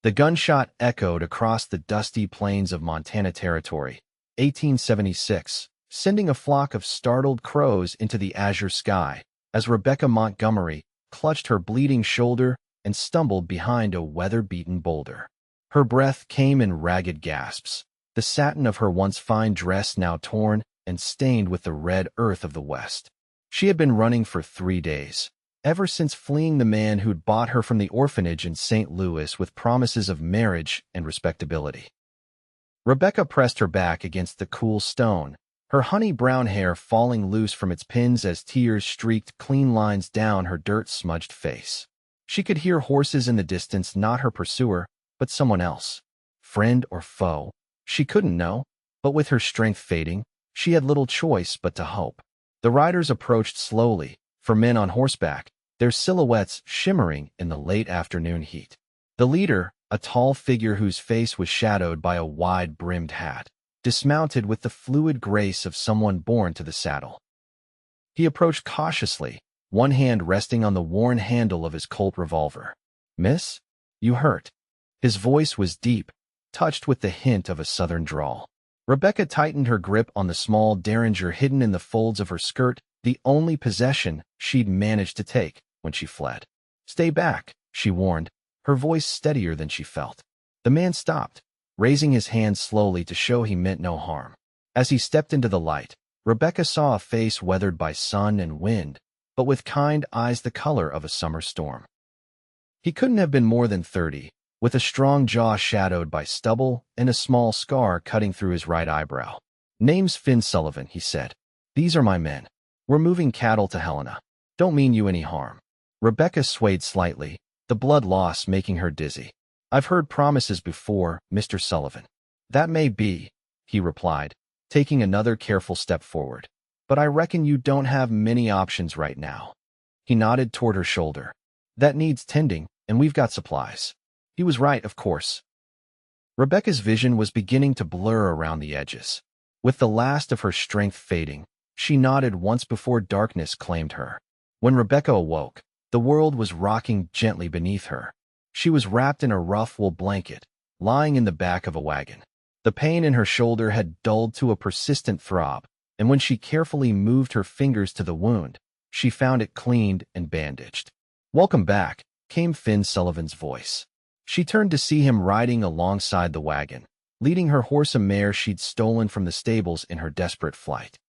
The gunshot echoed across the dusty plains of Montana Territory, 1876, sending a flock of startled crows into the azure sky as Rebecca Montgomery clutched her bleeding shoulder and stumbled behind a weather-beaten boulder. Her breath came in ragged gasps, the satin of her once fine dress now torn and stained with the red earth of the West. She had been running for 3 days, ever since fleeing the man who'd bought her from the orphanage in St. Louis with promises of marriage and respectability. Rebecca pressed her back against the cool stone, her honey-brown hair falling loose from its pins as tears streaked clean lines down her dirt-smudged face. She could hear horses in the distance, not her pursuer, but someone else. Friend or foe, she couldn't know, but with her strength fading, she had little choice but to hope. The riders approached slowly, for men on horseback, their silhouettes shimmering in the late afternoon heat. The leader, a tall figure whose face was shadowed by a wide-brimmed hat, dismounted with the fluid grace of someone born to the saddle. He approached cautiously, one hand resting on the worn handle of his Colt revolver. "Miss, you hurt." His voice was deep, touched with the hint of a southern drawl. Rebecca tightened her grip on the small derringer hidden in the folds of her skirt, the only possession she'd managed to take when she fled. "Stay back," she warned, her voice steadier than she felt. The man stopped, raising his hand slowly to show he meant no harm. As he stepped into the light, Rebecca saw a face weathered by sun and wind, but with kind eyes the color of a summer storm. He couldn't have been more than 30, with a strong jaw shadowed by stubble and a small scar cutting through his right eyebrow. "Name's Finn Sullivan," he said. "These are my men. We're moving cattle to Helena. Don't mean you any harm." Rebecca swayed slightly, the blood loss making her dizzy. "I've heard promises before, Mr. Sullivan." "That may be," he replied, taking another careful step forward. "But I reckon you don't have many options right now." He nodded toward her shoulder. "That needs tending, and we've got supplies." He was right, of course. Rebecca's vision was beginning to blur around the edges. With the last of her strength fading, she nodded once before darkness claimed her. When Rebecca awoke, the world was rocking gently beneath her. She was wrapped in a rough wool blanket, lying in the back of a wagon. The pain in her shoulder had dulled to a persistent throb, and when she carefully moved her fingers to the wound, she found it cleaned and bandaged. "Welcome back," came Finn Sullivan's voice. She turned to see him riding alongside the wagon, leading her horse, a mare she'd stolen from the stables in her desperate flight.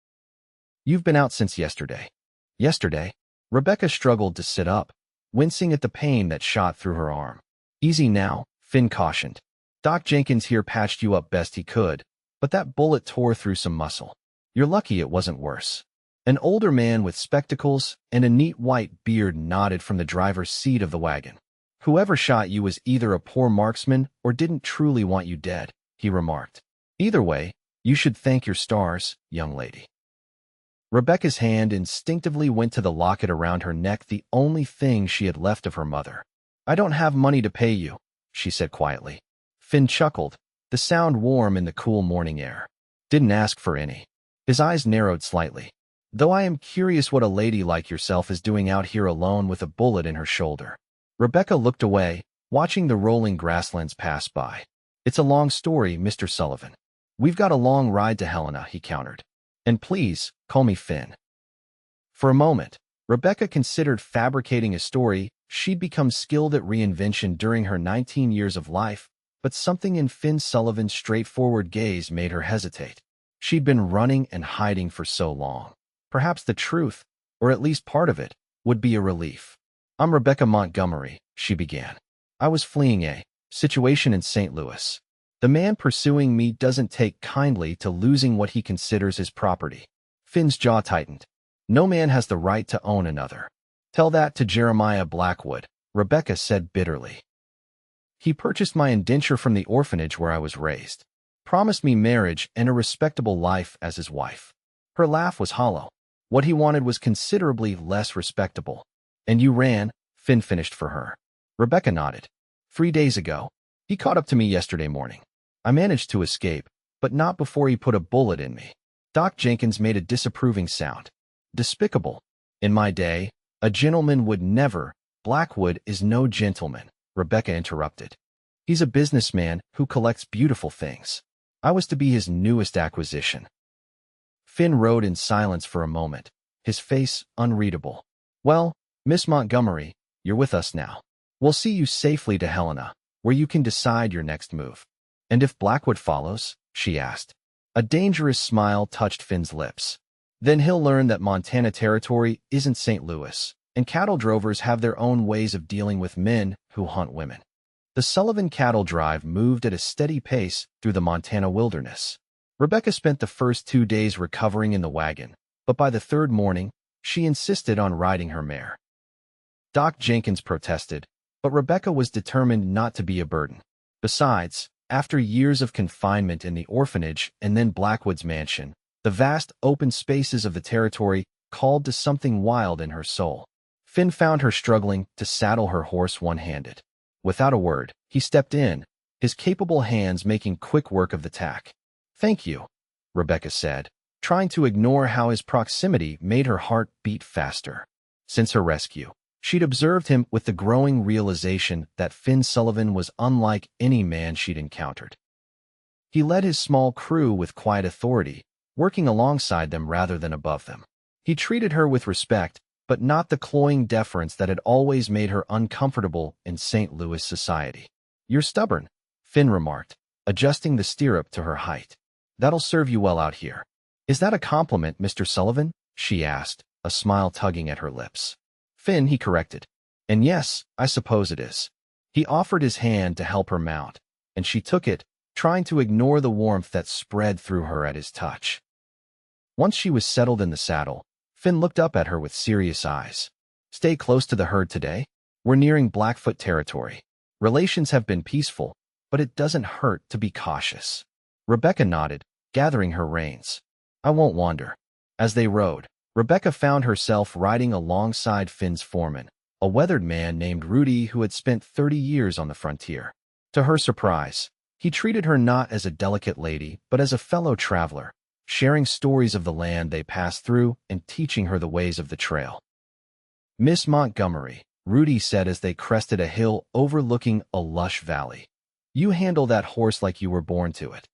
"You've been out since yesterday." "Yesterday?" Rebecca struggled to sit up, wincing at the pain that shot through her arm. "Easy now," Finn cautioned. "Doc Jenkins here patched you up best he could, but that bullet tore through some muscle. You're lucky it wasn't worse." An older man with spectacles and a neat white beard nodded from the driver's seat of the wagon. "Whoever shot you was either a poor marksman or didn't truly want you dead," he remarked. "Either way, you should thank your stars, young lady." Rebecca's hand instinctively went to the locket around her neck, the only thing she had left of her mother. "I don't have money to pay you," she said quietly. Finn chuckled, the sound warm in the cool morning air. "Didn't ask for any." His eyes narrowed slightly. "Though I am curious what a lady like yourself is doing out here alone with a bullet in her shoulder." Rebecca looked away, watching the rolling grasslands pass by. "It's a long story, Mr. Sullivan. We've got a long ride to Helena," he countered. "And please, call me Finn." For a moment, Rebecca considered fabricating a story. She'd become skilled at reinvention during her 19 years of life, but something in Finn Sullivan's straightforward gaze made her hesitate. She'd been running and hiding for so long. Perhaps the truth, or at least part of it, would be a relief. "I'm Rebecca Montgomery," she began. "I was fleeing a situation in St. Louis. The man pursuing me doesn't take kindly to losing what he considers his property." Finn's jaw tightened. "No man has the right to own another." "Tell that to Jeremiah Blackwood," Rebecca said bitterly. "He purchased my indenture from the orphanage where I was raised. Promised me marriage and a respectable life as his wife." Her laugh was hollow. "What he wanted was considerably less respectable. And you ran," Finn finished for her. Rebecca nodded. 3 days ago. He caught up to me yesterday morning. I managed to escape, but not before he put a bullet in me." Doc Jenkins made a disapproving sound. "Despicable. In my day, a gentleman would never—" "Blackwood is no gentleman," Rebecca interrupted. He's a businessman who collects beautiful things. I was to be his newest acquisition. Finn rode in silence for a moment, his face unreadable. Well, Miss Montgomery, you're with us now. We'll see you safely to Helena, where you can decide your next move. And if Blackwood follows? She asked. A dangerous smile touched Finn's lips. Then he'll learn that Montana Territory isn't St. Louis, and cattle drovers have their own ways of dealing with men who hunt women. The Sullivan cattle drive moved at a steady pace through the Montana wilderness. Rebecca spent the first 2 days recovering in the wagon, but by the third morning, she insisted on riding her mare. Doc Jenkins protested, but Rebecca was determined not to be a burden. Besides, after years of confinement in the orphanage and then Blackwood's mansion, the vast open spaces of the territory called to something wild in her soul. Finn found her struggling to saddle her horse one-handed. Without a word, he stepped in, his capable hands making quick work of the tack. "Thank you," Rebecca said, trying to ignore how his proximity made her heart beat faster. Since her rescue, she'd observed him with the growing realization that Finn Sullivan was unlike any man she'd encountered. He led his small crew with quiet authority, working alongside them rather than above them. He treated her with respect, but not the cloying deference that had always made her uncomfortable in St. Louis society. "You're stubborn," Finn remarked, adjusting the stirrup to her height. "That'll serve you well out here." "Is that a compliment, Mr. Sullivan?" she asked, a smile tugging at her lips. "Finn," he corrected. "And yes, I suppose it is." He offered his hand to help her mount, and she took it, trying to ignore the warmth that spread through her at his touch. Once she was settled in the saddle, Finn looked up at her with serious eyes. "Stay close to the herd today? We're nearing Blackfoot territory. Relations have been peaceful, but it doesn't hurt to be cautious." Rebecca nodded, gathering her reins. "I won't wander." As they rode, Rebecca found herself riding alongside Finn's foreman, a weathered man named Rudy who had spent 30 years on the frontier. To her surprise, he treated her not as a delicate lady, but as a fellow traveler, sharing stories of the land they passed through and teaching her the ways of the trail. "Miss Montgomery," Rudy said as they crested a hill overlooking a lush valley. "You handle that horse like you were born to it."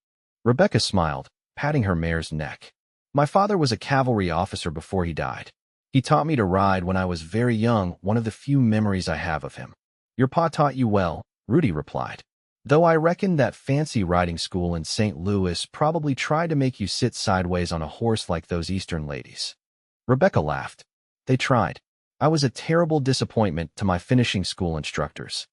Rebecca smiled, patting her mare's neck. "My father was a cavalry officer before he died. He taught me to ride when I was very young, one of the few memories I have of him." "Your pa taught you well," Rudy replied. "Though I reckon that fancy riding school in St. Louis probably tried to make you sit sideways on a horse like those Eastern ladies." Rebecca laughed. "They tried. I was a terrible disappointment to my finishing school instructors."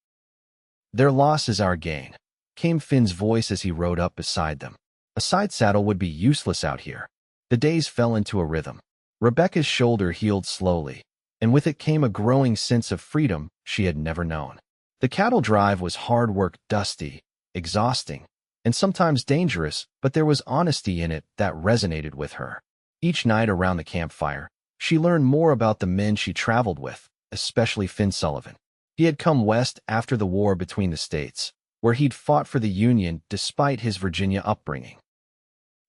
"Their loss is our gain," came Finn's voice as he rode up beside them. "A side saddle would be useless out here." The days fell into a rhythm. Rebecca's shoulder healed slowly, and with it came a growing sense of freedom she had never known. The cattle drive was hard work, dusty, exhausting, and sometimes dangerous, but there was honesty in it that resonated with her. Each night around the campfire, she learned more about the men she traveled with, especially Finn Sullivan. He had come west after the war between the states, where he'd fought for the Union despite his Virginia upbringing.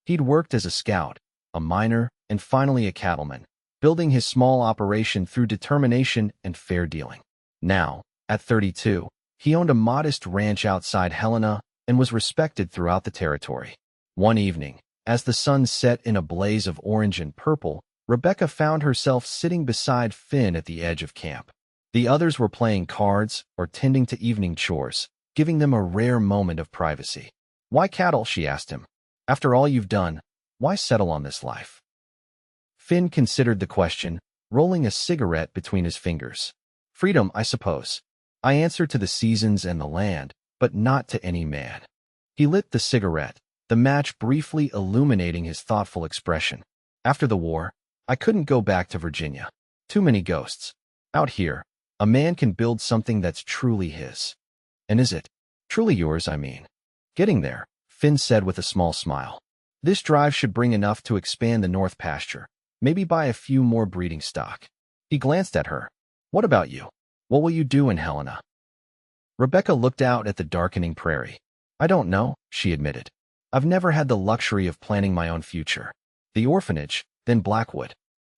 He'd worked as a scout, a miner, and finally a cattleman, building his small operation through determination and fair dealing. Now, at 32, he owned a modest ranch outside Helena and was respected throughout the territory. One evening, as the sun set in a blaze of orange and purple, Rebecca found herself sitting beside Finn at the edge of camp. The others were playing cards or tending to evening chores, giving them a rare moment of privacy. "Why cattle?" she asked him. "After all you've done, why settle on this life?" Finn considered the question, rolling a cigarette between his fingers. "Freedom, I suppose. I answer to the seasons and the land, but not to any man." He lit the cigarette, the match briefly illuminating his thoughtful expression. "After the war, I couldn't go back to Virginia. Too many ghosts. Out here, a man can build something that's truly his." "And is it? Truly yours, I mean?" "Getting there," Finn said with a small smile. "This drive should bring enough to expand the north pasture, maybe buy a few more breeding stock." He glanced at her. "What about you? What will you do in Helena?" Rebecca looked out at the darkening prairie. "I don't know," she admitted. "I've never had the luxury of planning my own future. The orphanage, then Blackwood.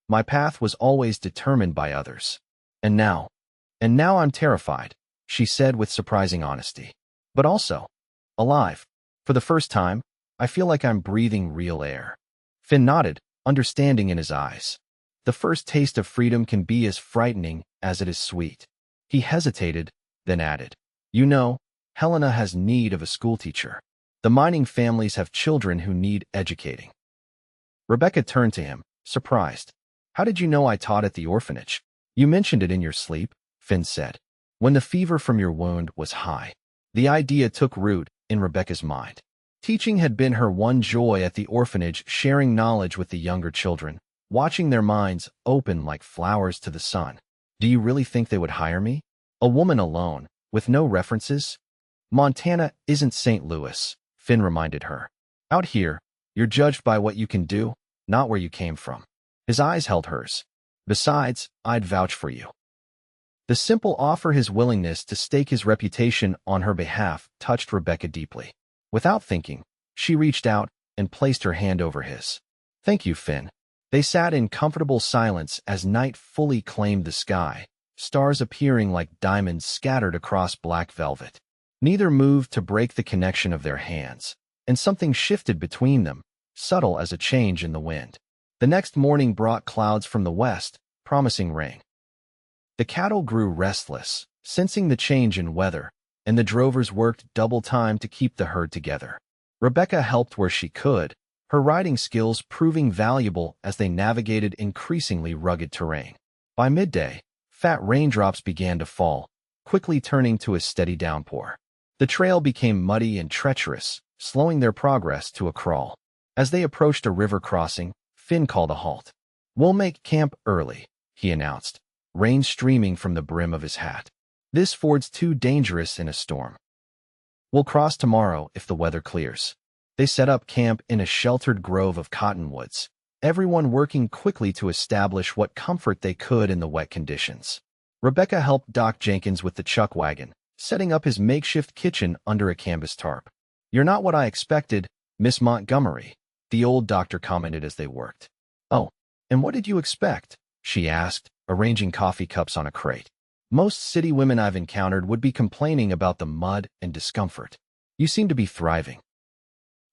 My path was always determined by others. And now I'm terrified," she said with surprising honesty. but also alive. For the first time, I feel like I'm breathing real air. Finn nodded, understanding in his eyes. The first taste of freedom can be as frightening as it is sweet. He hesitated, then added, "You know, Helena has need of a schoolteacher. The mining families have children who need educating." Rebecca turned to him, surprised. "How did you know I taught at the orphanage?" "You mentioned it in your sleep," Finn said. "When the fever from your wound was high." The idea took root in Rebecca's mind. Teaching had been her one joy at the orphanage, sharing knowledge with the younger children, watching their minds open like flowers to the sun. "Do you really think they would hire me? A woman alone, with no references?" "Montana isn't St. Louis," Finn reminded her. "Out here, you're judged by what you can do, not where you came from." His eyes held hers. "Besides, I'd vouch for you." The simple offer, his willingness to stake his reputation on her behalf, touched Rebecca deeply. Without thinking, she reached out and placed her hand over his. "Thank you, Finn." They sat in comfortable silence as night fully claimed the sky, stars appearing like diamonds scattered across black velvet. Neither moved to break the connection of their hands, and something shifted between them, subtle as a change in the wind. The next morning brought clouds from the west, promising rain. The cattle grew restless, sensing the change in weather, and the drovers worked double time to keep the herd together. Rebecca helped where she could, her riding skills proving valuable as they navigated increasingly rugged terrain. By midday, fat raindrops began to fall, quickly turning to a steady downpour. The trail became muddy and treacherous, slowing their progress to a crawl. As they approached a river crossing, Finn called a halt. "We'll make camp early," he announced, rain streaming from the brim of his hat. "This ford's too dangerous in a storm. We'll cross tomorrow if the weather clears." They set up camp in a sheltered grove of cottonwoods, everyone working quickly to establish what comfort they could in the wet conditions. Rebecca helped Doc Jenkins with the chuck wagon, setting up his makeshift kitchen under a canvas tarp. "You're not what I expected, Miss Montgomery," the old doctor commented as they worked. "Oh, and what did you expect?" she asked, arranging coffee cups on a crate. "Most city women I've encountered would be complaining about the mud and discomfort. You seem to be thriving."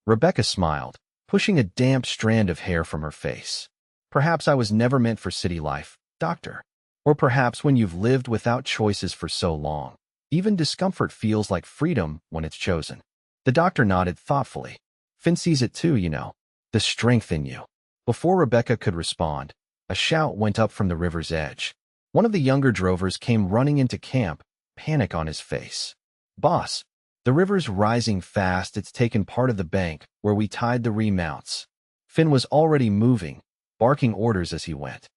Rebecca smiled, pushing a damp strand of hair from her face. "Perhaps I was never meant for city life, doctor. Or perhaps when you've lived without choices for so long, even discomfort feels like freedom when it's chosen." The doctor nodded thoughtfully. "Finn sees it too, you know. The strength in you." Before Rebecca could respond, a shout went up from the river's edge. One of the younger drovers came running into camp, panic on his face. "Boss, the river's rising fast. It's taken part of the bank where we tied the remounts." Finn was already moving, barking orders as he went.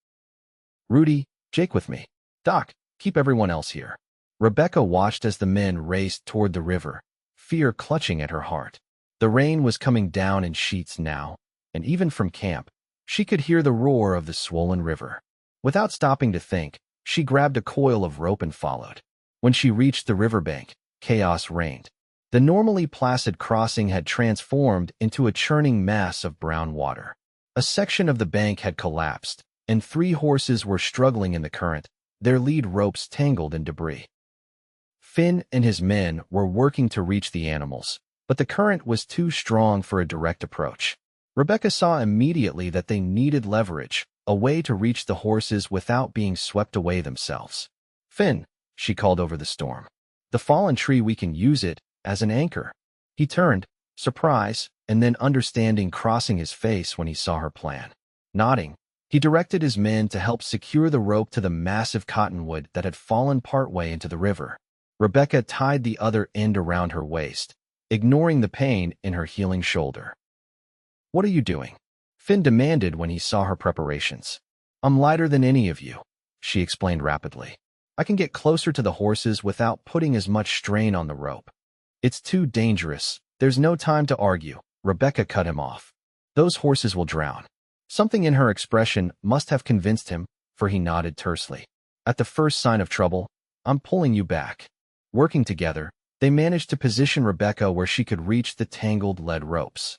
"Rudy, Jake with me. Doc, keep everyone else here." Rebecca watched as the men raced toward the river, fear clutching at her heart. The rain was coming down in sheets now, and even from camp, she could hear the roar of the swollen river. Without stopping to think, she grabbed a coil of rope and followed. When she reached the riverbank, chaos reigned. The normally placid crossing had transformed into a churning mass of brown water. A section of the bank had collapsed, and 3 horses were struggling in the current, their lead ropes tangled in debris. Finn and his men were working to reach the animals, but the current was too strong for a direct approach. Rebecca saw immediately that they needed leverage, a way to reach the horses without being swept away themselves. "Finn," she called over the storm. "The fallen tree, we can use it as an anchor." He turned, surprise, and then understanding crossing his face when he saw her plan. Nodding, he directed his men to help secure the rope to the massive cottonwood that had fallen partway into the river. Rebecca tied the other end around her waist, ignoring the pain in her healing shoulder. "What are you doing?" Finn demanded when he saw her preparations. "I'm lighter than any of you," she explained rapidly. "I can get closer to the horses without putting as much strain on the rope." "It's too dangerous. There's no time to argue," Rebecca cut him off. "Those horses will drown." Something in her expression must have convinced him, for he nodded tersely. "At the first sign of trouble, I'm pulling you back." Working together, they managed to position Rebecca where she could reach the tangled lead ropes.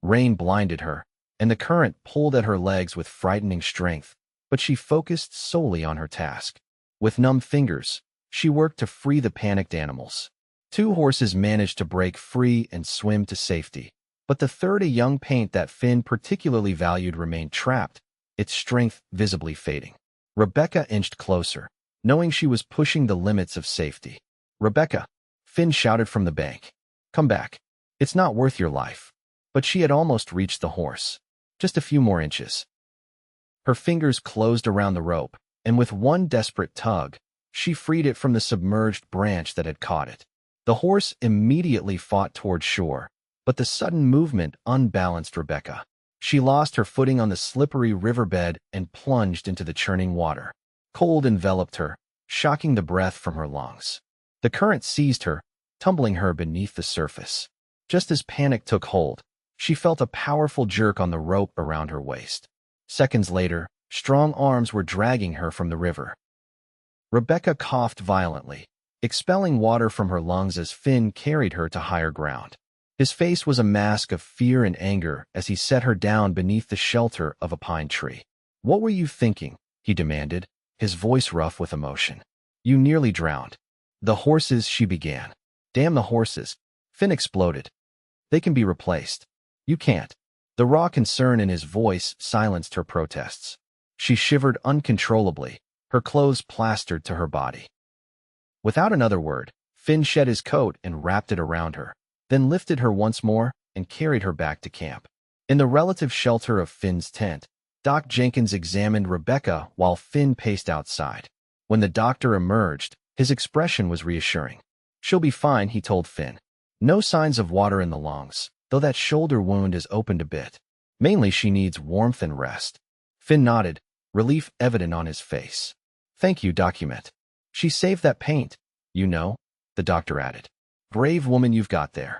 Rain blinded her, and the current pulled at her legs with frightening strength, but she focused solely on her task. With numb fingers, she worked to free the panicked animals. Two horses managed to break free and swim to safety, but the third, a young paint that Finn particularly valued, remained trapped, its strength visibly fading. Rebecca inched closer, knowing she was pushing the limits of safety. "Rebecca," Finn shouted from the bank. "Come back. It's not worth your life." But she had almost reached the horse. Just a few more inches. Her fingers closed around the rope, and with one desperate tug, she freed it from the submerged branch that had caught it. The horse immediately fought toward shore, but the sudden movement unbalanced Rebecca. She lost her footing on the slippery riverbed and plunged into the churning water. Cold enveloped her, shocking the breath from her lungs. The current seized her, tumbling her beneath the surface. Just as panic took hold, she felt a powerful jerk on the rope around her waist. Seconds later, strong arms were dragging her from the river. Rebecca coughed violently, expelling water from her lungs as Finn carried her to higher ground. His face was a mask of fear and anger as he set her down beneath the shelter of a pine tree. "What were you thinking?" he demanded, his voice rough with emotion. "You nearly drowned." "The horses," she began. "Damn the horses," Finn exploded. "They can be replaced. You can't." The raw concern in his voice silenced her protests. She shivered uncontrollably, her clothes plastered to her body. Without another word, Finn shed his coat and wrapped it around her, then lifted her once more and carried her back to camp. In the relative shelter of Finn's tent, Doc Jenkins examined Rebecca while Finn paced outside. When the doctor emerged, his expression was reassuring. "She'll be fine," he told Finn. "No signs of water in the lungs, though that shoulder wound is opened a bit. Mainly she needs warmth and rest." Finn nodded, relief evident on his face. "Thank you, Document. She saved that paint, you know," the doctor added. "Brave woman you've got there."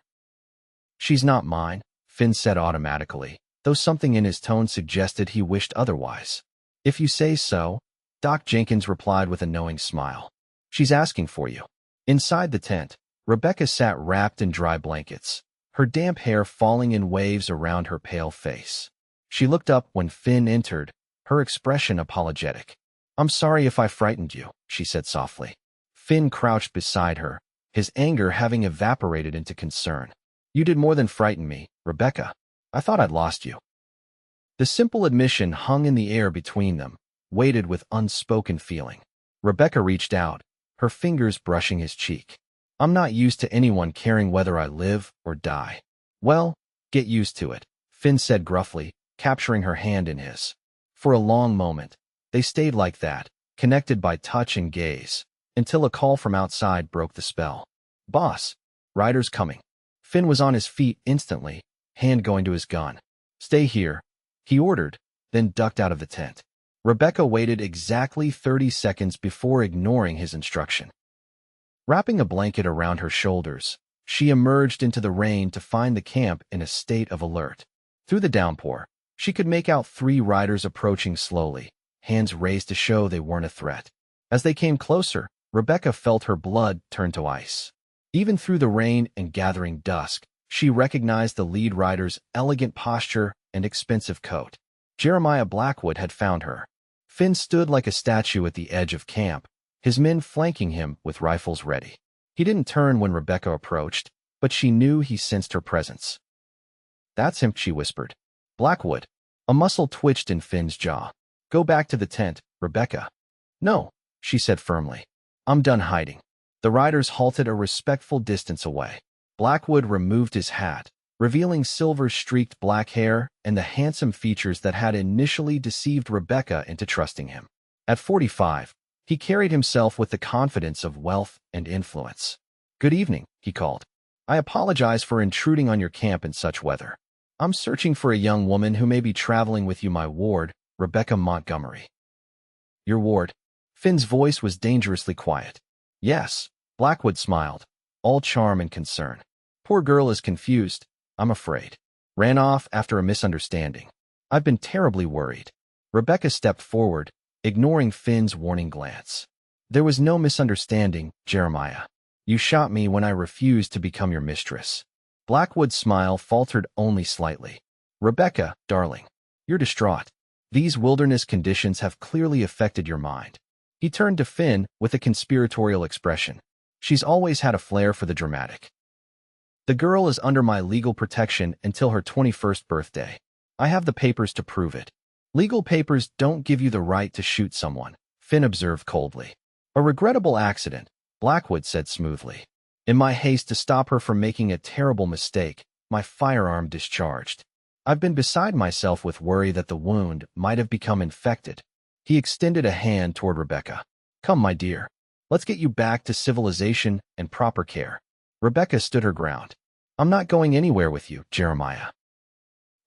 "She's not mine," Finn said automatically, though something in his tone suggested he wished otherwise. "If you say so," Doc Jenkins replied with a knowing smile. "She's asking for you." Inside the tent, Rebecca sat wrapped in dry blankets, her damp hair falling in waves around her pale face. She looked up when Finn entered, her expression apologetic. "I'm sorry if I frightened you," she said softly. Finn crouched beside her, his anger having evaporated into concern. "You did more than frighten me, Rebecca. I thought I'd lost you." The simple admission hung in the air between them, weighted with unspoken feeling. Rebecca reached out, her fingers brushing his cheek. "I'm not used to anyone caring whether I live or die." "Well, get used to it," Finn said gruffly, capturing her hand in his. For a long moment, they stayed like that, connected by touch and gaze, until a call from outside broke the spell. "Boss, rider's coming." Finn was on his feet instantly, hand going to his gun. "Stay here," he ordered, then ducked out of the tent. Rebecca waited exactly 30 seconds before ignoring his instruction. Wrapping a blanket around her shoulders, she emerged into the rain to find the camp in a state of alert. Through the downpour, she could make out 3 riders approaching slowly, hands raised to show they weren't a threat. As they came closer, Rebecca felt her blood turn to ice. Even through the rain and gathering dusk, she recognized the lead rider's elegant posture and expensive coat. Jeremiah Blackwood had found her. Finn stood like a statue at the edge of camp, his men flanking him with rifles ready. He didn't turn when Rebecca approached, but she knew he sensed her presence. "That's him," she whispered. "Blackwood." A muscle twitched in Finn's jaw. "Go back to the tent, Rebecca." "No," she said firmly. "I'm done hiding." The riders halted a respectful distance away. Blackwood removed his hat, revealing silver-streaked black hair and the handsome features that had initially deceived Rebecca into trusting him. At 45, he carried himself with the confidence of wealth and influence. "Good evening," he called. "I apologize for intruding on your camp in such weather. I'm searching for a young woman who may be traveling with you, my ward, Rebecca Montgomery." "Your ward?" Finn's voice was dangerously quiet. "Yes," Blackwood smiled, all charm and concern. "Poor girl is confused, I'm afraid. Ran off after a misunderstanding. I've been terribly worried." Rebecca stepped forward, ignoring Finn's warning glance. "There was no misunderstanding, Jeremiah. You shot me when I refused to become your mistress." Blackwood's smile faltered only slightly. "Rebecca, darling, you're distraught. These wilderness conditions have clearly affected your mind." He turned to Finn with a conspiratorial expression. She's always had a flair for the dramatic. The girl is under my legal protection until her 21st birthday. I have the papers to prove it. Legal papers don't give you the right to shoot someone, Finn observed coldly. A regrettable accident, Blackwood said smoothly. In my haste to stop her from making a terrible mistake, my firearm discharged. I've been beside myself with worry that the wound might have become infected. He extended a hand toward Rebecca. Come, my dear. Let's get you back to civilization and proper care. Rebecca stood her ground. I'm not going anywhere with you, Jeremiah.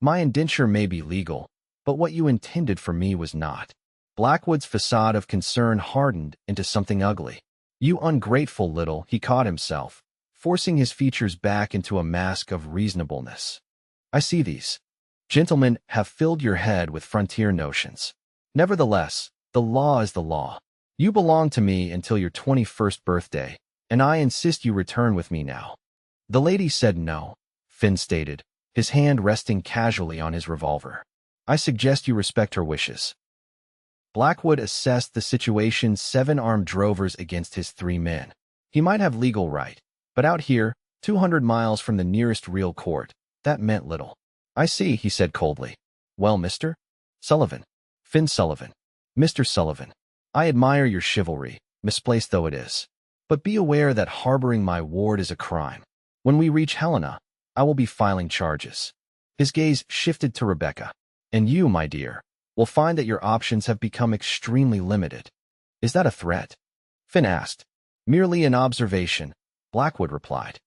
My indenture may be legal, but what you intended for me was not. Blackwood's facade of concern hardened into something ugly. You ungrateful little, he caught himself, forcing his features back into a mask of reasonableness. I see these. Gentlemen have filled your head with frontier notions. Nevertheless, the law is the law. You belong to me until your 21st birthday, and I insist you return with me now. The lady said no, Finn stated, his hand resting casually on his revolver. I suggest you respect her wishes. Blackwood assessed the situation's 7 armed drovers against his 3 men. He might have legal right, but out here, 200 miles from the nearest real court, that meant little. I see, he said coldly. Well, Mr. Sullivan. Finn Sullivan. Mr. Sullivan. I admire your chivalry, misplaced though it is. But be aware that harboring my ward is a crime. When we reach Helena, I will be filing charges. His gaze shifted to Rebecca. And you, my dear, will find that your options have become extremely limited. Is that a threat? Finn asked. Merely an observation, Blackwood replied.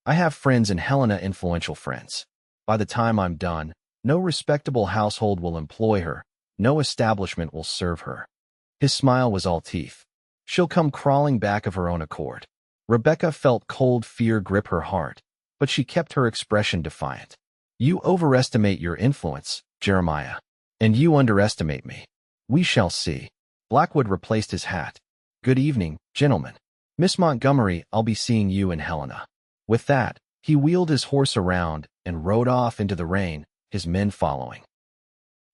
I have friends in Helena, influential friends. By the time I'm done, no respectable household will employ her, no establishment will serve her. His smile was all teeth. She'll come crawling back of her own accord. Rebecca felt cold fear grip her heart, but she kept her expression defiant. You overestimate your influence, Jeremiah, and you underestimate me. We shall see. Blackwood replaced his hat. Good evening, gentlemen. Miss Montgomery, I'll be seeing you in Helena. With that, he wheeled his horse around and rode off into the rain, his men following.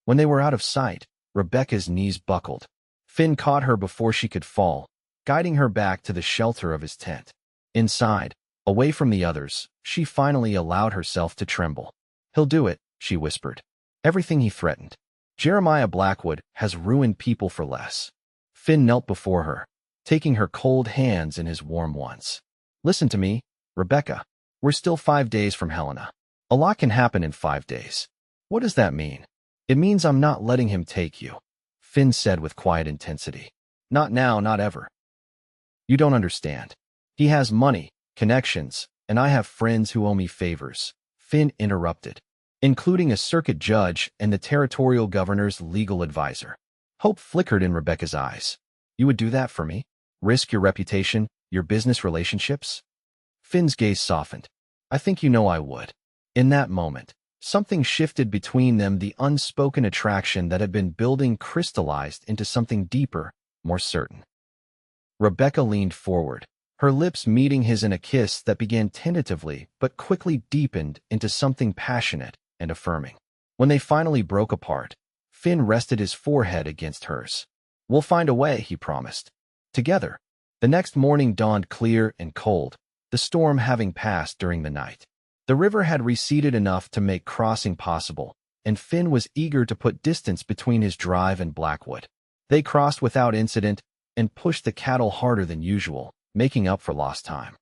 When they were out of sight, Rebecca's knees buckled. Finn caught her before she could fall, guiding her back to the shelter of his tent. Inside, away from the others, she finally allowed herself to tremble. He'll do it, she whispered. Everything he threatened. Jeremiah Blackwood has ruined people for less. Finn knelt before her, taking her cold hands in his warm ones. Listen to me, Rebecca. We're still 5 days from Helena. A lot can happen in 5 days. What does that mean? It means I'm not letting him take you, Finn said with quiet intensity. Not now, not ever. You don't understand. He has money, connections, and I have friends who owe me favors, Finn interrupted, including a circuit judge and the territorial governor's legal advisor. Hope flickered in Rebecca's eyes. You would do that for me? Risk your reputation, your business relationships? Finn's gaze softened. I think you know I would. In that moment, something shifted between them. The unspoken attraction that had been building crystallized into something deeper, more certain. Rebecca leaned forward, her lips meeting his in a kiss that began tentatively but quickly deepened into something passionate and affirming. When they finally broke apart, Finn rested his forehead against hers. We'll find a way, he promised. Together. The next morning dawned clear and cold, the storm having passed during the night. The river had receded enough to make crossing possible, and Finn was eager to put distance between his drive and Blackwood. They crossed without incident and pushed the cattle harder than usual, making up for lost time.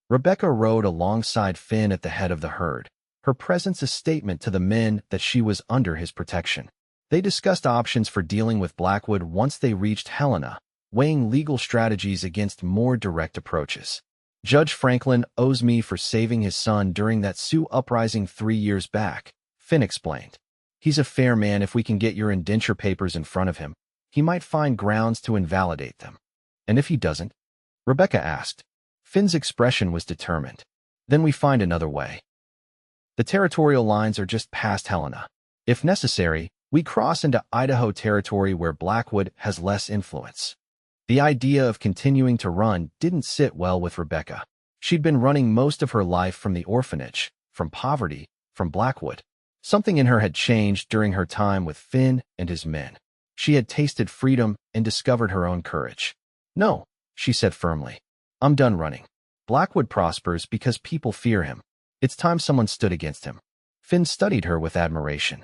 Rebecca rode alongside Finn at the head of the herd, her presence a statement to the men that she was under his protection. They discussed options for dealing with Blackwood once they reached Helena, weighing legal strategies against more direct approaches. Judge Franklin owes me for saving his son during that Sioux uprising 3 years back, Finn explained. He's a fair man. If we can get your indenture papers in front of him, he might find grounds to invalidate them. And if he doesn't? Rebecca asked. Finn's expression was determined. Then we find another way. The territorial lines are just past Helena. If necessary, we cross into Idaho territory where Blackwood has less influence. The idea of continuing to run didn't sit well with Rebecca. She'd been running most of her life from the orphanage, from poverty, from Blackwood. Something in her had changed during her time with Finn and his men. She had tasted freedom and discovered her own courage. No, she said firmly. I'm done running. Blackwood prospers because people fear him. It's time someone stood against him. Finn studied her with admiration.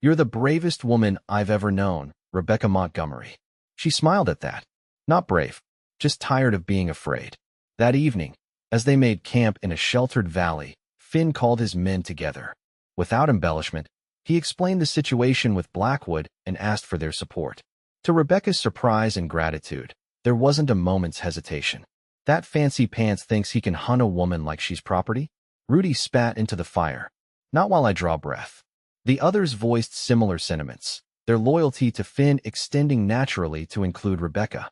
You're the bravest woman I've ever known, Rebecca Montgomery. She smiled at that. Not brave, just tired of being afraid. That evening, as they made camp in a sheltered valley, Finn called his men together. Without embellishment, he explained the situation with Blackwood and asked for their support. To Rebecca's surprise and gratitude, there wasn't a moment's hesitation. That fancy pants thinks he can hunt a woman like she's property? Rudy spat into the fire. Not while I draw breath. The others voiced similar sentiments, their loyalty to Finn extending naturally to include Rebecca.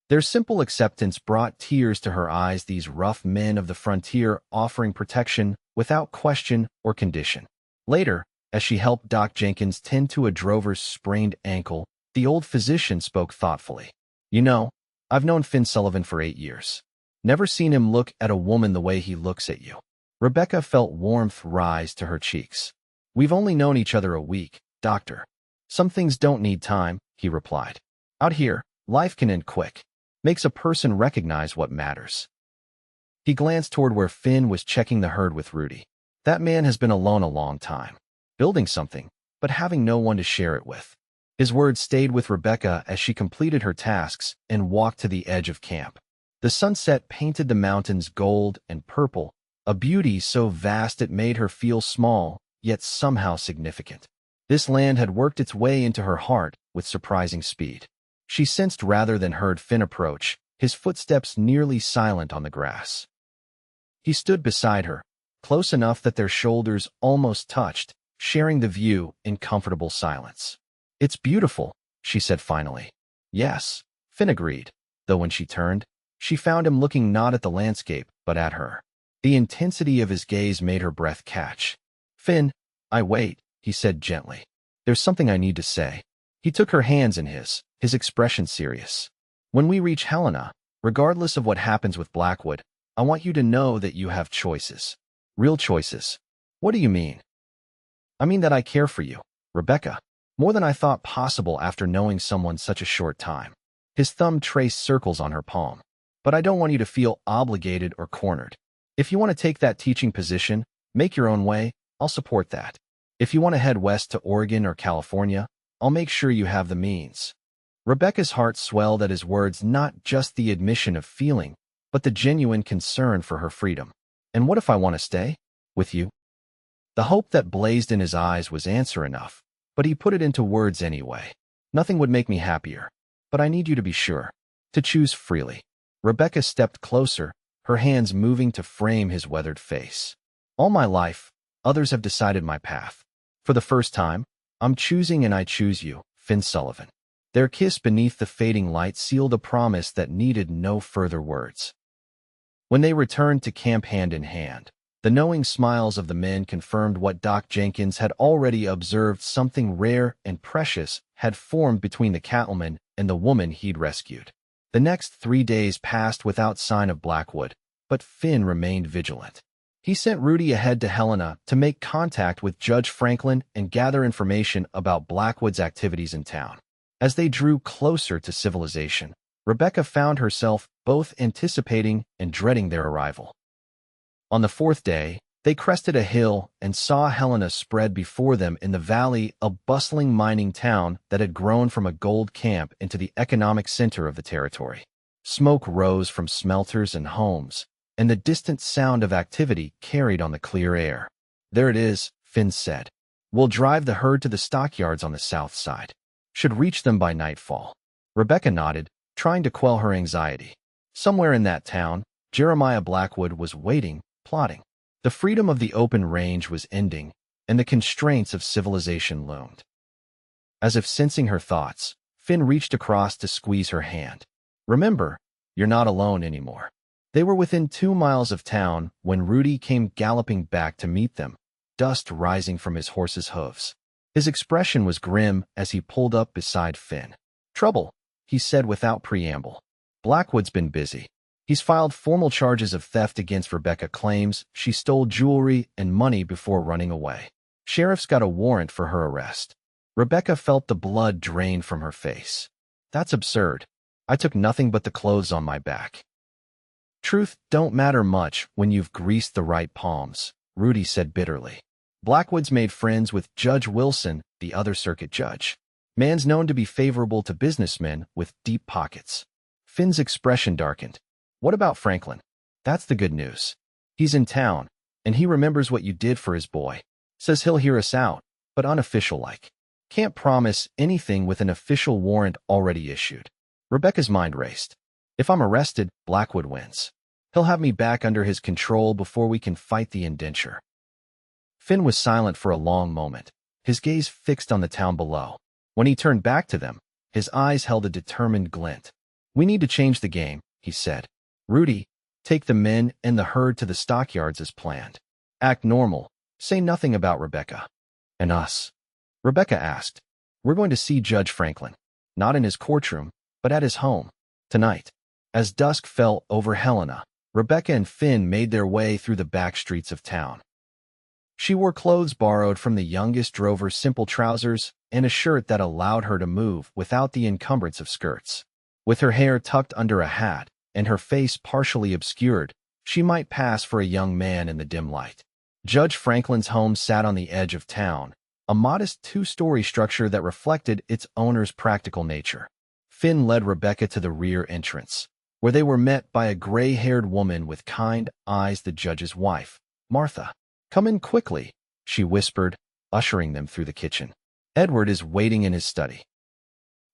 Their simple acceptance brought tears to her eyes, these rough men of the frontier offering protection without question or condition. Later, as she helped Doc Jenkins tend to a drover's sprained ankle, the old physician spoke thoughtfully. You know, I've known Finn Sullivan for 8 years. Never seen him look at a woman the way he looks at you. Rebecca felt warmth rise to her cheeks. We've only known each other a week, doctor. Some things don't need time, he replied. Out here, life can end quick. Makes a person recognize what matters. He glanced toward where Finn was checking the herd with Rudy. That man has been alone a long time, building something, but having no one to share it with. His words stayed with Rebecca as she completed her tasks and walked to the edge of camp. The sunset painted the mountains gold and purple, a beauty so vast it made her feel small, yet somehow significant. This land had worked its way into her heart with surprising speed. She sensed rather than heard Finn approach, his footsteps nearly silent on the grass. He stood beside her, close enough that their shoulders almost touched, sharing the view in comfortable silence. It's beautiful, she said finally. Yes, Finn agreed, though when she turned, she found him looking not at the landscape, but at her. The intensity of his gaze made her breath catch. Finn, I wait, he said gently. There's something I need to say. He took her hands in his expression serious. When we reach Helena, regardless of what happens with Blackwood, I want you to know that you have choices. Real choices. What do you mean? I mean that I care for you, Rebecca, more than I thought possible after knowing someone such a short time. His thumb traced circles on her palm. But I don't want you to feel obligated or cornered. If you want to take that teaching position, make your own way, I'll support that. If you want to head west to Oregon or California, I'll make sure you have the means. Rebecca's heart swelled at his words, not just the admission of feeling, but the genuine concern for her freedom. And what if I want to stay? With you? The hope that blazed in his eyes was answer enough, but he put it into words anyway. Nothing would make me happier, but I need you to be sure. To choose freely. Rebecca stepped closer, her hands moving to frame his weathered face. All my life, others have decided my path. For the first time, I'm choosing and I choose you, Finn Sullivan. Their kiss beneath the fading light sealed a promise that needed no further words. When they returned to camp hand in hand, the knowing smiles of the men confirmed what Doc Jenkins had already observed. Something rare and precious had formed between the cattleman and the woman he'd rescued. The next 3 days passed without sign of Blackwood, but Finn remained vigilant. He sent Rudy ahead to Helena to make contact with Judge Franklin and gather information about Blackwood's activities in town. As they drew closer to civilization, Rebecca found herself both anticipating and dreading their arrival. On the 4th day, they crested a hill and saw Helena spread before them in the valley, a bustling mining town that had grown from a gold camp into the economic center of the territory. Smoke rose from smelters and homes, and the distant sound of activity carried on the clear air. There it is, Finn said. We'll drive the herd to the stockyards on the south side. Should reach them by nightfall. Rebecca nodded, trying to quell her anxiety. Somewhere in that town, Jeremiah Blackwood was waiting, plotting. The freedom of the open range was ending, and the constraints of civilization loomed. As if sensing her thoughts, Finn reached across to squeeze her hand. Remember, you're not alone anymore. They were within 2 miles of town when Rudy came galloping back to meet them, dust rising from his horse's hooves. His expression was grim as he pulled up beside Finn. Trouble, he said without preamble. Blackwood's been busy. He's filed formal charges of theft against Rebecca, claims she stole jewelry and money before running away. Sheriff's got a warrant for her arrest. Rebecca felt the blood drain from her face. That's absurd. I took nothing but the clothes on my back. Truth don't matter much when you've greased the right palms, Rudy said bitterly. Blackwood's made friends with Judge Wilson, the other circuit judge. Man's known to be favorable to businessmen with deep pockets. Finn's expression darkened. What about Franklin? That's the good news. He's in town, and he remembers what you did for his boy. Says he'll hear us out, but unofficial-like. Can't promise anything with an official warrant already issued. Rebecca's mind raced. If I'm arrested, Blackwood wins. He'll have me back under his control before we can fight the indenture. Finn was silent for a long moment, his gaze fixed on the town below. When he turned back to them, his eyes held a determined glint. We need to change the game, he said. Rudy, take the men and the herd to the stockyards as planned. Act normal. Say nothing about Rebecca. And us? Rebecca asked. We're going to see Judge Franklin. Not in his courtroom, but at his home. Tonight. As dusk fell over Helena, Rebecca and Finn made their way through the back streets of town. She wore clothes borrowed from the youngest drover's simple trousers and a shirt that allowed her to move without the encumbrance of skirts. With her hair tucked under a hat and her face partially obscured, she might pass for a young man in the dim light. Judge Franklin's home sat on the edge of town, a modest two-story structure that reflected its owner's practical nature. Finn led Rebecca to the rear entrance, where they were met by a gray-haired woman with kind eyes, the judge's wife, Martha. Come in quickly, she whispered, ushering them through the kitchen. Edward is waiting in his study.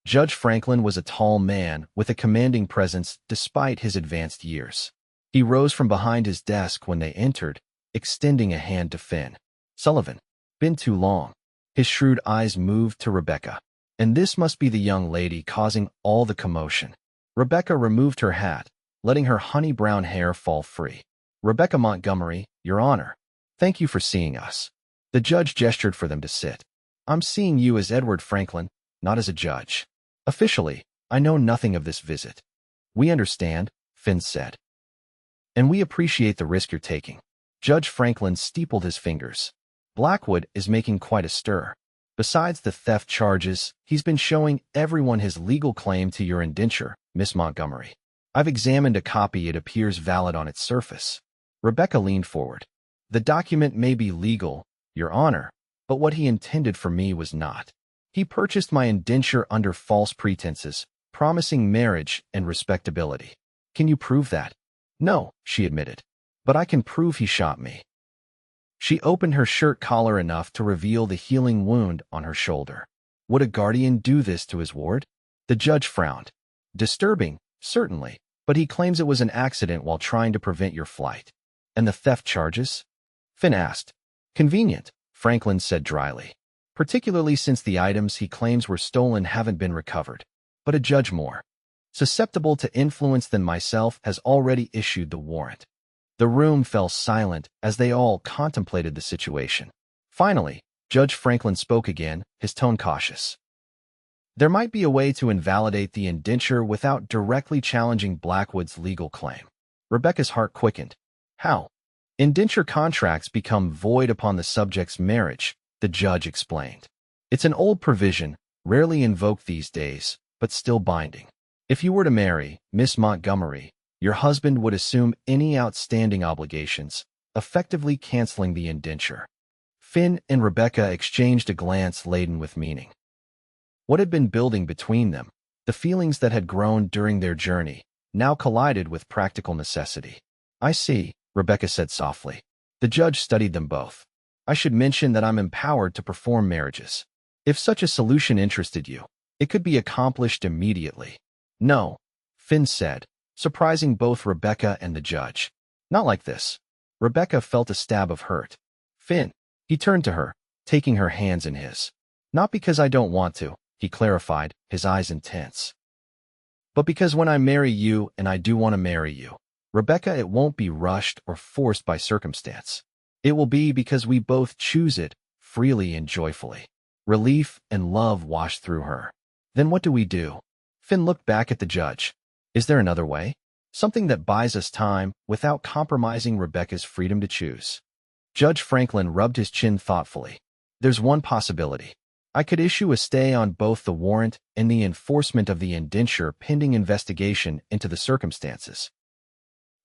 Judge Franklin was a tall man with a commanding presence despite his advanced years. He rose from behind his desk when they entered, extending a hand to Finn. Sullivan. Been too long. His shrewd eyes moved to Rebecca. And this must be the young lady causing all the commotion. Rebecca removed her hat, letting her honey-brown hair fall free. Rebecca Montgomery, Your Honor. Thank you for seeing us. The judge gestured for them to sit. I'm seeing you as Edward Franklin, not as a judge. Officially, I know nothing of this visit. We understand, Finn said. And we appreciate the risk you're taking. Judge Franklin steepled his fingers. Blackwood is making quite a stir. Besides the theft charges, he's been showing everyone his legal claim to your indenture, Miss Montgomery. I've examined a copy. It appears valid on its surface. Rebecca leaned forward. The document may be legal, Your Honor, but what he intended for me was not. He purchased my indenture under false pretenses, promising marriage and respectability. Can you prove that? No, she admitted. But I can prove he shot me. She opened her shirt collar enough to reveal the healing wound on her shoulder. Would a guardian do this to his ward? The judge frowned. Disturbing, certainly, but he claims it was an accident while trying to prevent your flight. And the theft charges? Finn asked. Convenient, Franklin said dryly. Particularly since the items he claims were stolen haven't been recovered. But a judge more susceptible to influence than myself has already issued the warrant. The room fell silent as they all contemplated the situation. Finally, Judge Franklin spoke again, his tone cautious. There might be a way to invalidate the indenture without directly challenging Blackwood's legal claim. Rebecca's heart quickened. How? Indenture contracts become void upon the subject's marriage, the judge explained. It's an old provision, rarely invoked these days, but still binding. If you were to marry Miss Montgomery, your husband would assume any outstanding obligations, effectively canceling the indenture. Finn and Rebecca exchanged a glance laden with meaning. What had been building between them, the feelings that had grown during their journey, now collided with practical necessity. I see, Rebecca said softly. The judge studied them both. I should mention that I'm empowered to perform marriages. If such a solution interested you, it could be accomplished immediately. No, Finn said, surprising both Rebecca and the judge. Not like this. Rebecca felt a stab of hurt. Finn, he turned to her, taking her hands in his. Not because I don't want to, he clarified, his eyes intense. But because when I marry you, and I do want to marry you, Rebecca, it won't be rushed or forced by circumstance. It will be because we both choose it, freely and joyfully. Relief and love washed through her. Then what do we do? Finn looked back at the judge. Is there another way? Something that buys us time without compromising Rebecca's freedom to choose. Judge Franklin rubbed his chin thoughtfully. There's one possibility. I could issue a stay on both the warrant and the enforcement of the indenture pending investigation into the circumstances.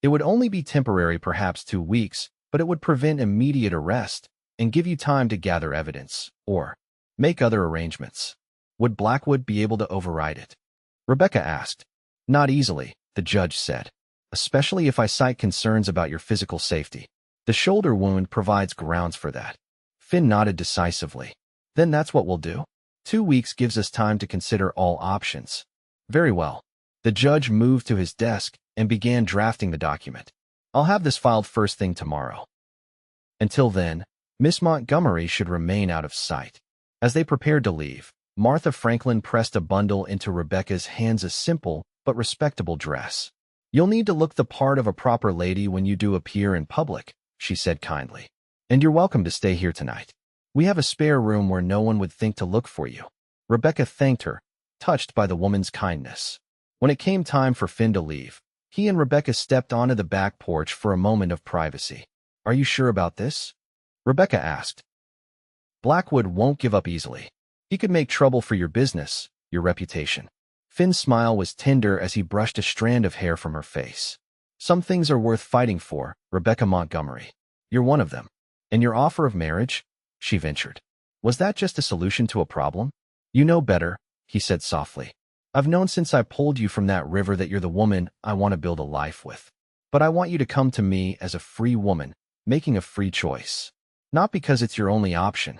It would only be temporary, perhaps 2 weeks, but it would prevent immediate arrest and give you time to gather evidence or make other arrangements. Would Blackwood be able to override it? Rebecca asked. Not easily, the judge said, especially if I cite concerns about your physical safety. The shoulder wound provides grounds for that. Finn nodded decisively. Then that's what we'll do. 2 weeks gives us time to consider all options. Very well. The judge moved to his desk and began drafting the document. I'll have this filed first thing tomorrow. Until then, Miss Montgomery should remain out of sight. As they prepared to leave, Martha Franklin pressed a bundle into Rebecca's hands, a simple but respectable dress. You'll need to look the part of a proper lady when you do appear in public, she said kindly. And you're welcome to stay here tonight. We have a spare room where no one would think to look for you. Rebecca thanked her, touched by the woman's kindness. When it came time for Finn to leave, he and Rebecca stepped onto the back porch for a moment of privacy. Are you sure about this? Rebecca asked. Blackwood won't give up easily. He could make trouble for your business, your reputation. Finn's smile was tender as he brushed a strand of hair from her face. Some things are worth fighting for, Rebecca Montgomery. You're one of them. And your offer of marriage? She ventured. Was that just a solution to a problem? You know better, he said softly. I've known since I pulled you from that river that you're the woman I want to build a life with. But I want you to come to me as a free woman, making a free choice. Not because it's your only option.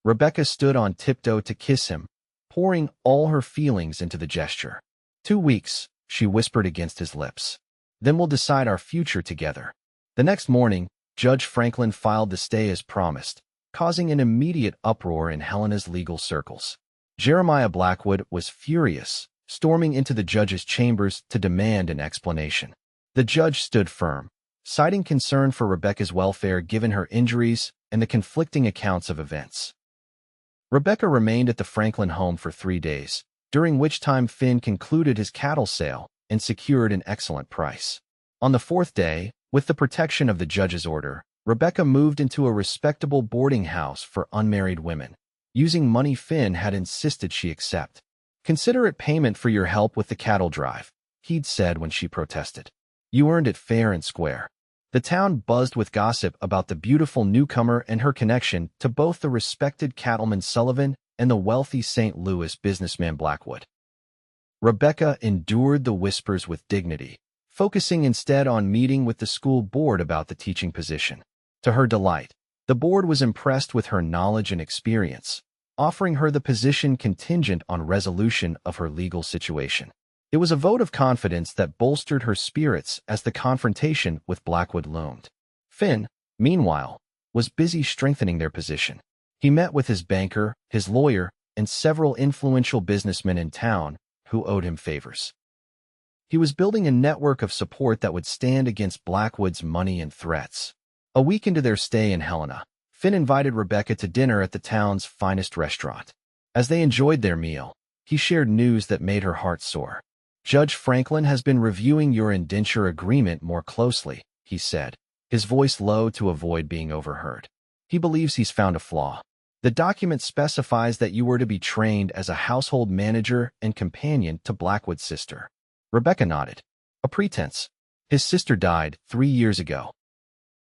Rebecca stood on tiptoe to kiss him, pouring all her feelings into the gesture. 2 weeks, she whispered against his lips. Then we'll decide our future together. The next morning, Judge Franklin filed the stay as promised, causing an immediate uproar in Helena's legal circles. Jeremiah Blackwood was furious, storming into the judge's chambers to demand an explanation. The judge stood firm, citing concern for Rebecca's welfare given her injuries and the conflicting accounts of events. Rebecca remained at the Franklin home for 3 days, during which time Finn concluded his cattle sale and secured an excellent price. On the 4th day, with the protection of the judge's order, Rebecca moved into a respectable boarding house for unmarried women, using money Finn had insisted she accept. Consider it payment for your help with the cattle drive, he'd said when she protested. You earned it fair and square. The town buzzed with gossip about the beautiful newcomer and her connection to both the respected cattleman Sullivan and the wealthy St. Louis businessman Blackwood. Rebecca endured the whispers with dignity, focusing instead on meeting with the school board about the teaching position. To her delight, the board was impressed with her knowledge and experience, offering her the position contingent on resolution of her legal situation. It was a vote of confidence that bolstered her spirits as the confrontation with Blackwood loomed. Finn, meanwhile, was busy strengthening their position. He met with his banker, his lawyer, and several influential businessmen in town who owed him favors. He was building a network of support that would stand against Blackwood's money and threats. A week into their stay in Helena, Finn invited Rebecca to dinner at the town's finest restaurant. As they enjoyed their meal, he shared news that made her heart soar. Judge Franklin has been reviewing your indenture agreement more closely, he said, his voice low to avoid being overheard. He believes he's found a flaw. The document specifies that you were to be trained as a household manager and companion to Blackwood's sister. Rebecca nodded. A pretense. His sister died 3 years ago.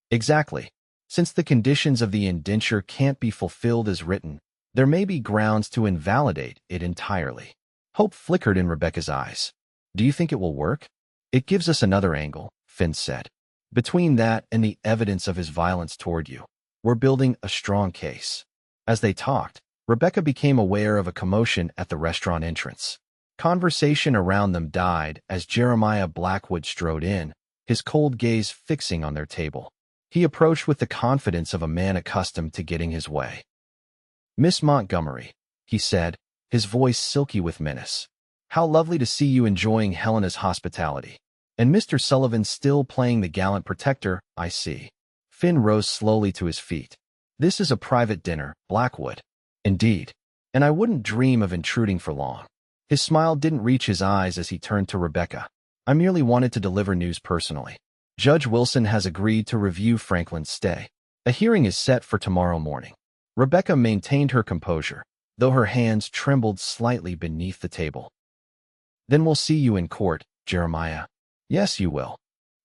Exactly. Since the conditions of the indenture can't be fulfilled as written, there may be grounds to invalidate it entirely. Hope flickered in Rebecca's eyes. Do you think it will work? It gives us another angle, Finn said. Between that and the evidence of his violence toward you, we're building a strong case. As they talked, Rebecca became aware of a commotion at the restaurant entrance. Conversation around them died as Jeremiah Blackwood strode in, his cold gaze fixing on their table. He approached with the confidence of a man accustomed to getting his way. Miss Montgomery, he said, his voice silky with menace. How lovely to see you enjoying Helena's hospitality. And Mr. Sullivan still playing the gallant protector, I see. Finn rose slowly to his feet. This is a private dinner, Blackwood. Indeed. And I wouldn't dream of intruding for long. His smile didn't reach his eyes as he turned to Rebecca. I merely wanted to deliver news personally. Judge Wilson has agreed to review Franklin's stay. A hearing is set for tomorrow morning. Rebecca maintained her composure, though her hands trembled slightly beneath the table. Then we'll see you in court, Jeremiah. Yes, you will.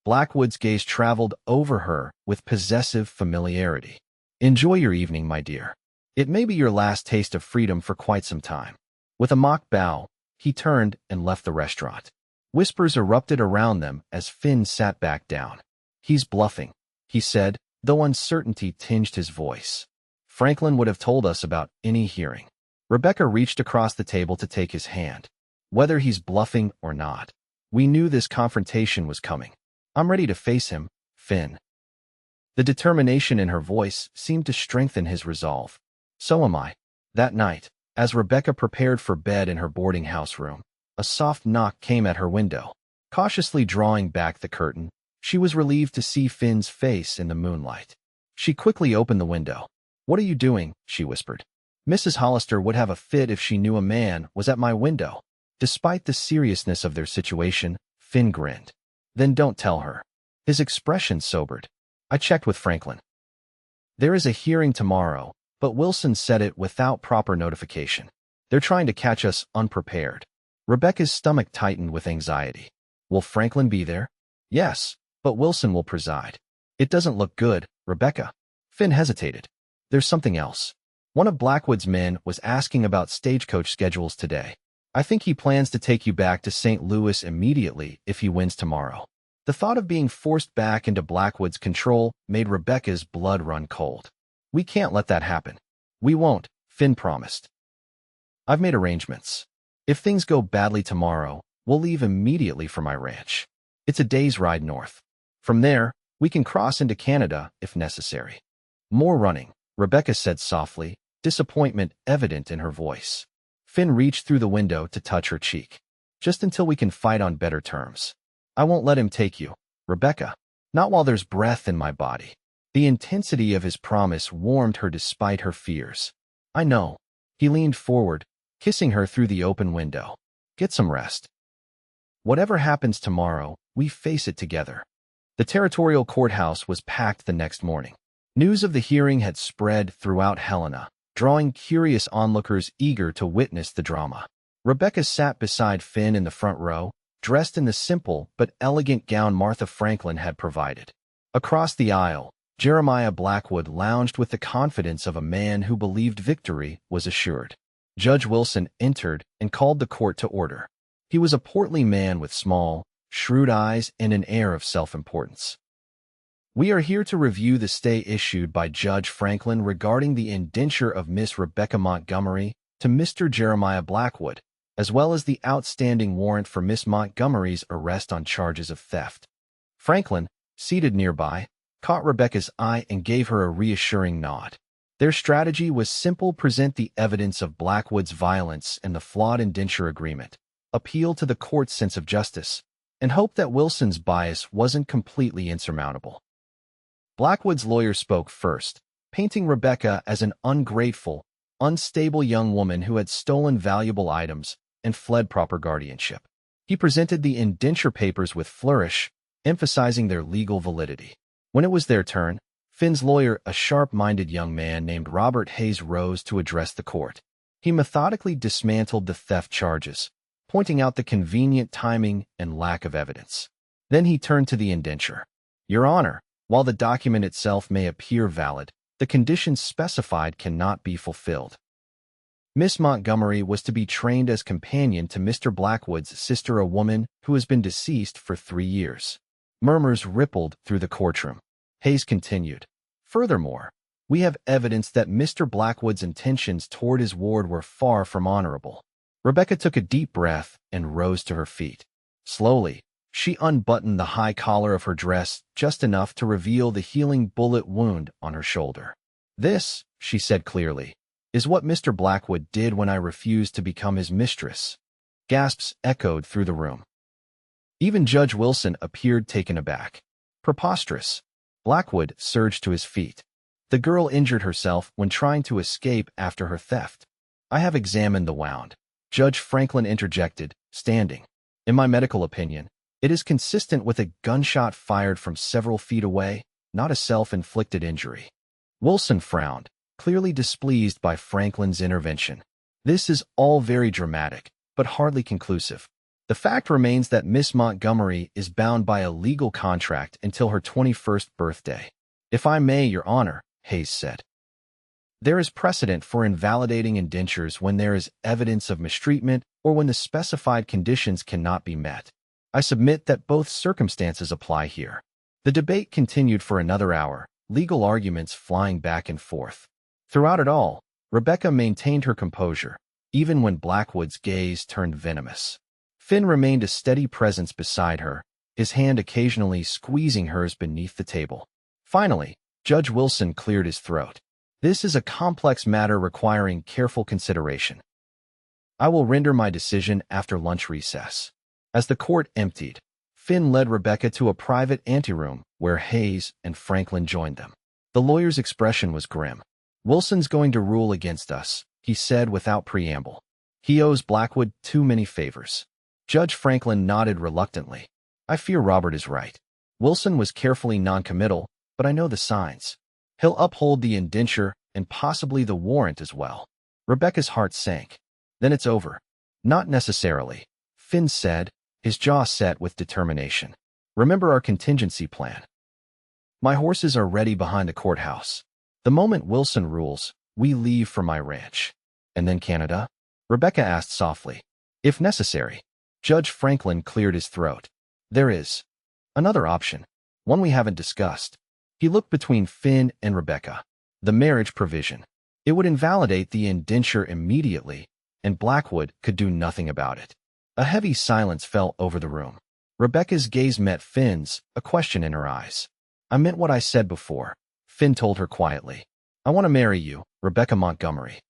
Blackwood's gaze traveled over her with possessive familiarity. Enjoy your evening, my dear. It may be your last taste of freedom for quite some time. With a mock bow, he turned and left the restaurant. Whispers erupted around them as Finn sat back down. He's bluffing, he said, though uncertainty tinged his voice. Franklin would have told us about any hearing. Rebecca reached across the table to take his hand. Whether he's bluffing or not, we knew this confrontation was coming. I'm ready to face him, Finn. The determination in her voice seemed to strengthen his resolve. So am I. That night, as Rebecca prepared for bed in her boarding house room, a soft knock came at her window. Cautiously drawing back the curtain, she was relieved to see Finn's face in the moonlight. She quickly opened the window. "What are you doing?" she whispered. "Mrs. Hollister would have a fit if she knew a man was at my window." Despite the seriousness of their situation, Finn grinned. "Then don't tell her." His expression sobered. "I checked with Franklin. There is a hearing tomorrow, but Wilson said it without proper notification. They're trying to catch us unprepared." Rebecca's stomach tightened with anxiety. "Will Franklin be there?" "Yes, but Wilson will preside." "It doesn't look good, Rebecca." Finn hesitated. "There's something else. One of Blackwood's men was asking about stagecoach schedules today. I think he plans to take you back to St. Louis immediately if he wins tomorrow." The thought of being forced back into Blackwood's control made Rebecca's blood run cold. "We can't let that happen." "We won't," Finn promised. "I've made arrangements. If things go badly tomorrow, we'll leave immediately for my ranch. It's a day's ride north. From there, we can cross into Canada if necessary." "More running," Rebecca said softly, disappointment evident in her voice. Finn reached through the window to touch her cheek. "Just until we can fight on better terms. I won't let him take you, Rebecca. Not while there's breath in my body." The intensity of his promise warmed her despite her fears. "I know." He leaned forward, kissing her through the open window. "Get some rest. Whatever happens tomorrow, we face it together." The territorial courthouse was packed the next morning. News of the hearing had spread throughout Helena, drawing curious onlookers eager to witness the drama. Rebecca sat beside Finn in the front row, dressed in the simple but elegant gown Martha Franklin had provided. Across the aisle, Jeremiah Blackwood lounged with the confidence of a man who believed victory was assured. Judge Wilson entered and called the court to order. He was a portly man with small, shrewd eyes and an air of self-importance. "We are here to review the stay issued by Judge Franklin regarding the indenture of Miss Rebecca Montgomery to Mr. Jeremiah Blackwood, as well as the outstanding warrant for Miss Montgomery's arrest on charges of theft." Franklin, seated nearby, caught Rebecca's eye and gave her a reassuring nod. Their strategy was simple: present the evidence of Blackwood's violence and the flawed indenture agreement, appeal to the court's sense of justice, and hope that Wilson's bias wasn't completely insurmountable. Blackwood's lawyer spoke first, painting Rebecca as an ungrateful, unstable young woman who had stolen valuable items and fled proper guardianship. He presented the indenture papers with flourish, emphasizing their legal validity. When it was their turn, Finn's lawyer, a sharp-minded young man named Robert Hayes, rose to address the court. He methodically dismantled the theft charges, pointing out the convenient timing and lack of evidence. Then he turned to the indenture. "Your Honor, while the document itself may appear valid, the conditions specified cannot be fulfilled. Miss Montgomery was to be trained as companion to Mr. Blackwood's sister, a woman who has been deceased for 3 years." Murmurs rippled through the courtroom. Hayes continued, "Furthermore, we have evidence that Mr. Blackwood's intentions toward his ward were far from honorable." Rebecca took a deep breath and rose to her feet. Slowly, she unbuttoned the high collar of her dress just enough to reveal the healing bullet wound on her shoulder. "This," she said clearly, "is what Mr. Blackwood did when I refused to become his mistress." Gasps echoed through the room. Even Judge Wilson appeared taken aback. "Preposterous." Blackwood surged to his feet. "The girl injured herself when trying to escape after her theft." "I have examined the wound," Judge Franklin interjected, standing. "In my medical opinion, it is consistent with a gunshot fired from several feet away, not a self-inflicted injury." Wilson frowned, clearly displeased by Franklin's intervention. "This is all very dramatic, but hardly conclusive. The fact remains that Miss Montgomery is bound by a legal contract until her 21st birthday. If I may, Your Honor, Hayes said. There is precedent for invalidating indentures when there is evidence of mistreatment or when the specified conditions cannot be met. I submit that both circumstances apply here. The debate continued for another hour, legal arguments flying back and forth. Throughout it all, Rebecca maintained her composure, even when Blackwood's gaze turned venomous. Finn remained a steady presence beside her, his hand occasionally squeezing hers beneath the table. Finally, Judge Wilson cleared his throat. This is a complex matter requiring careful consideration. I will render my decision after lunch recess. As the court emptied, Finn led Rebecca to a private anteroom where Hayes and Franklin joined them. The lawyer's expression was grim. Wilson's going to rule against us, he said without preamble. He owes Blackwood too many favors. Judge Franklin nodded reluctantly. I fear Robert is right. Wilson was carefully noncommittal, but I know the signs. He'll uphold the indenture and possibly the warrant as well. Rebecca's heart sank. Then it's over. Not necessarily, Finn said, his jaw set with determination. Remember our contingency plan. My horses are ready behind the courthouse. The moment Wilson rules, we leave for my ranch. And then Canada? Rebecca asked softly. If necessary. Judge Franklin cleared his throat. There is another option, one we haven't discussed. He looked between Finn and Rebecca. The marriage provision. It would invalidate the indenture immediately, and Blackwood could do nothing about it. A heavy silence fell over the room. Rebecca's gaze met Finn's, a question in her eyes. I meant what I said before, Finn told her quietly. I want to marry you, Rebecca Montgomery.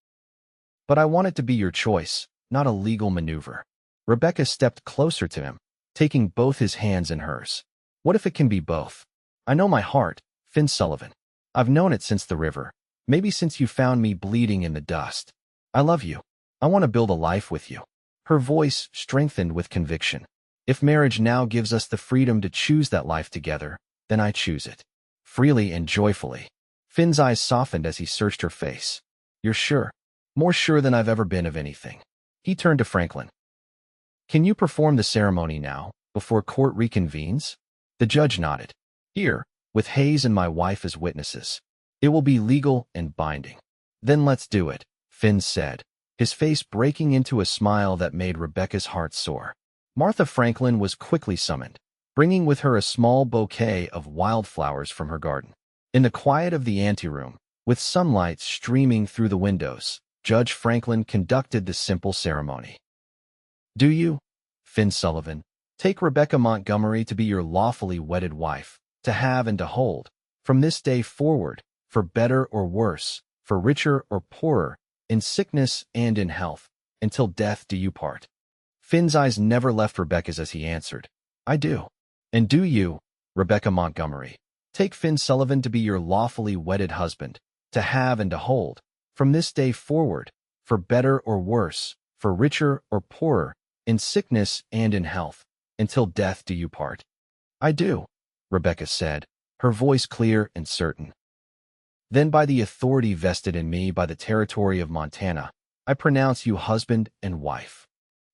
But I want it to be your choice, not a legal maneuver. Rebecca stepped closer to him, taking both his hands in hers. What if it can be both? I know my heart, Finn Sullivan. I've known it since the river, maybe since you found me bleeding in the dust. I love you. I want to build a life with you. Her voice strengthened with conviction. If marriage now gives us the freedom to choose that life together, then I choose it. Freely and joyfully. Finn's eyes softened as he searched her face. You're sure? More sure than I've ever been of anything. He turned to Franklin. Can you perform the ceremony now, before court reconvenes? The judge nodded. Here, with Hayes and my wife as witnesses. It will be legal and binding. Then let's do it, Finn said, his face breaking into a smile that made Rebecca's heart soar. Martha Franklin was quickly summoned, bringing with her a small bouquet of wildflowers from her garden. In the quiet of the anteroom, with sunlight streaming through the windows, Judge Franklin conducted the simple ceremony. Do you, Finn Sullivan, take Rebecca Montgomery to be your lawfully wedded wife, to have and to hold, from this day forward, for better or worse, for richer or poorer, in sickness and in health, until death do you part? Finn's eyes never left Rebecca's as he answered, I do. And do you, Rebecca Montgomery, take Finn Sullivan to be your lawfully wedded husband, to have and to hold, from this day forward, for better or worse, for richer or poorer, in sickness and in health, until death do you part? I do, Rebecca said, her voice clear and certain. Then by the authority vested in me by the territory of Montana, I pronounce you husband and wife.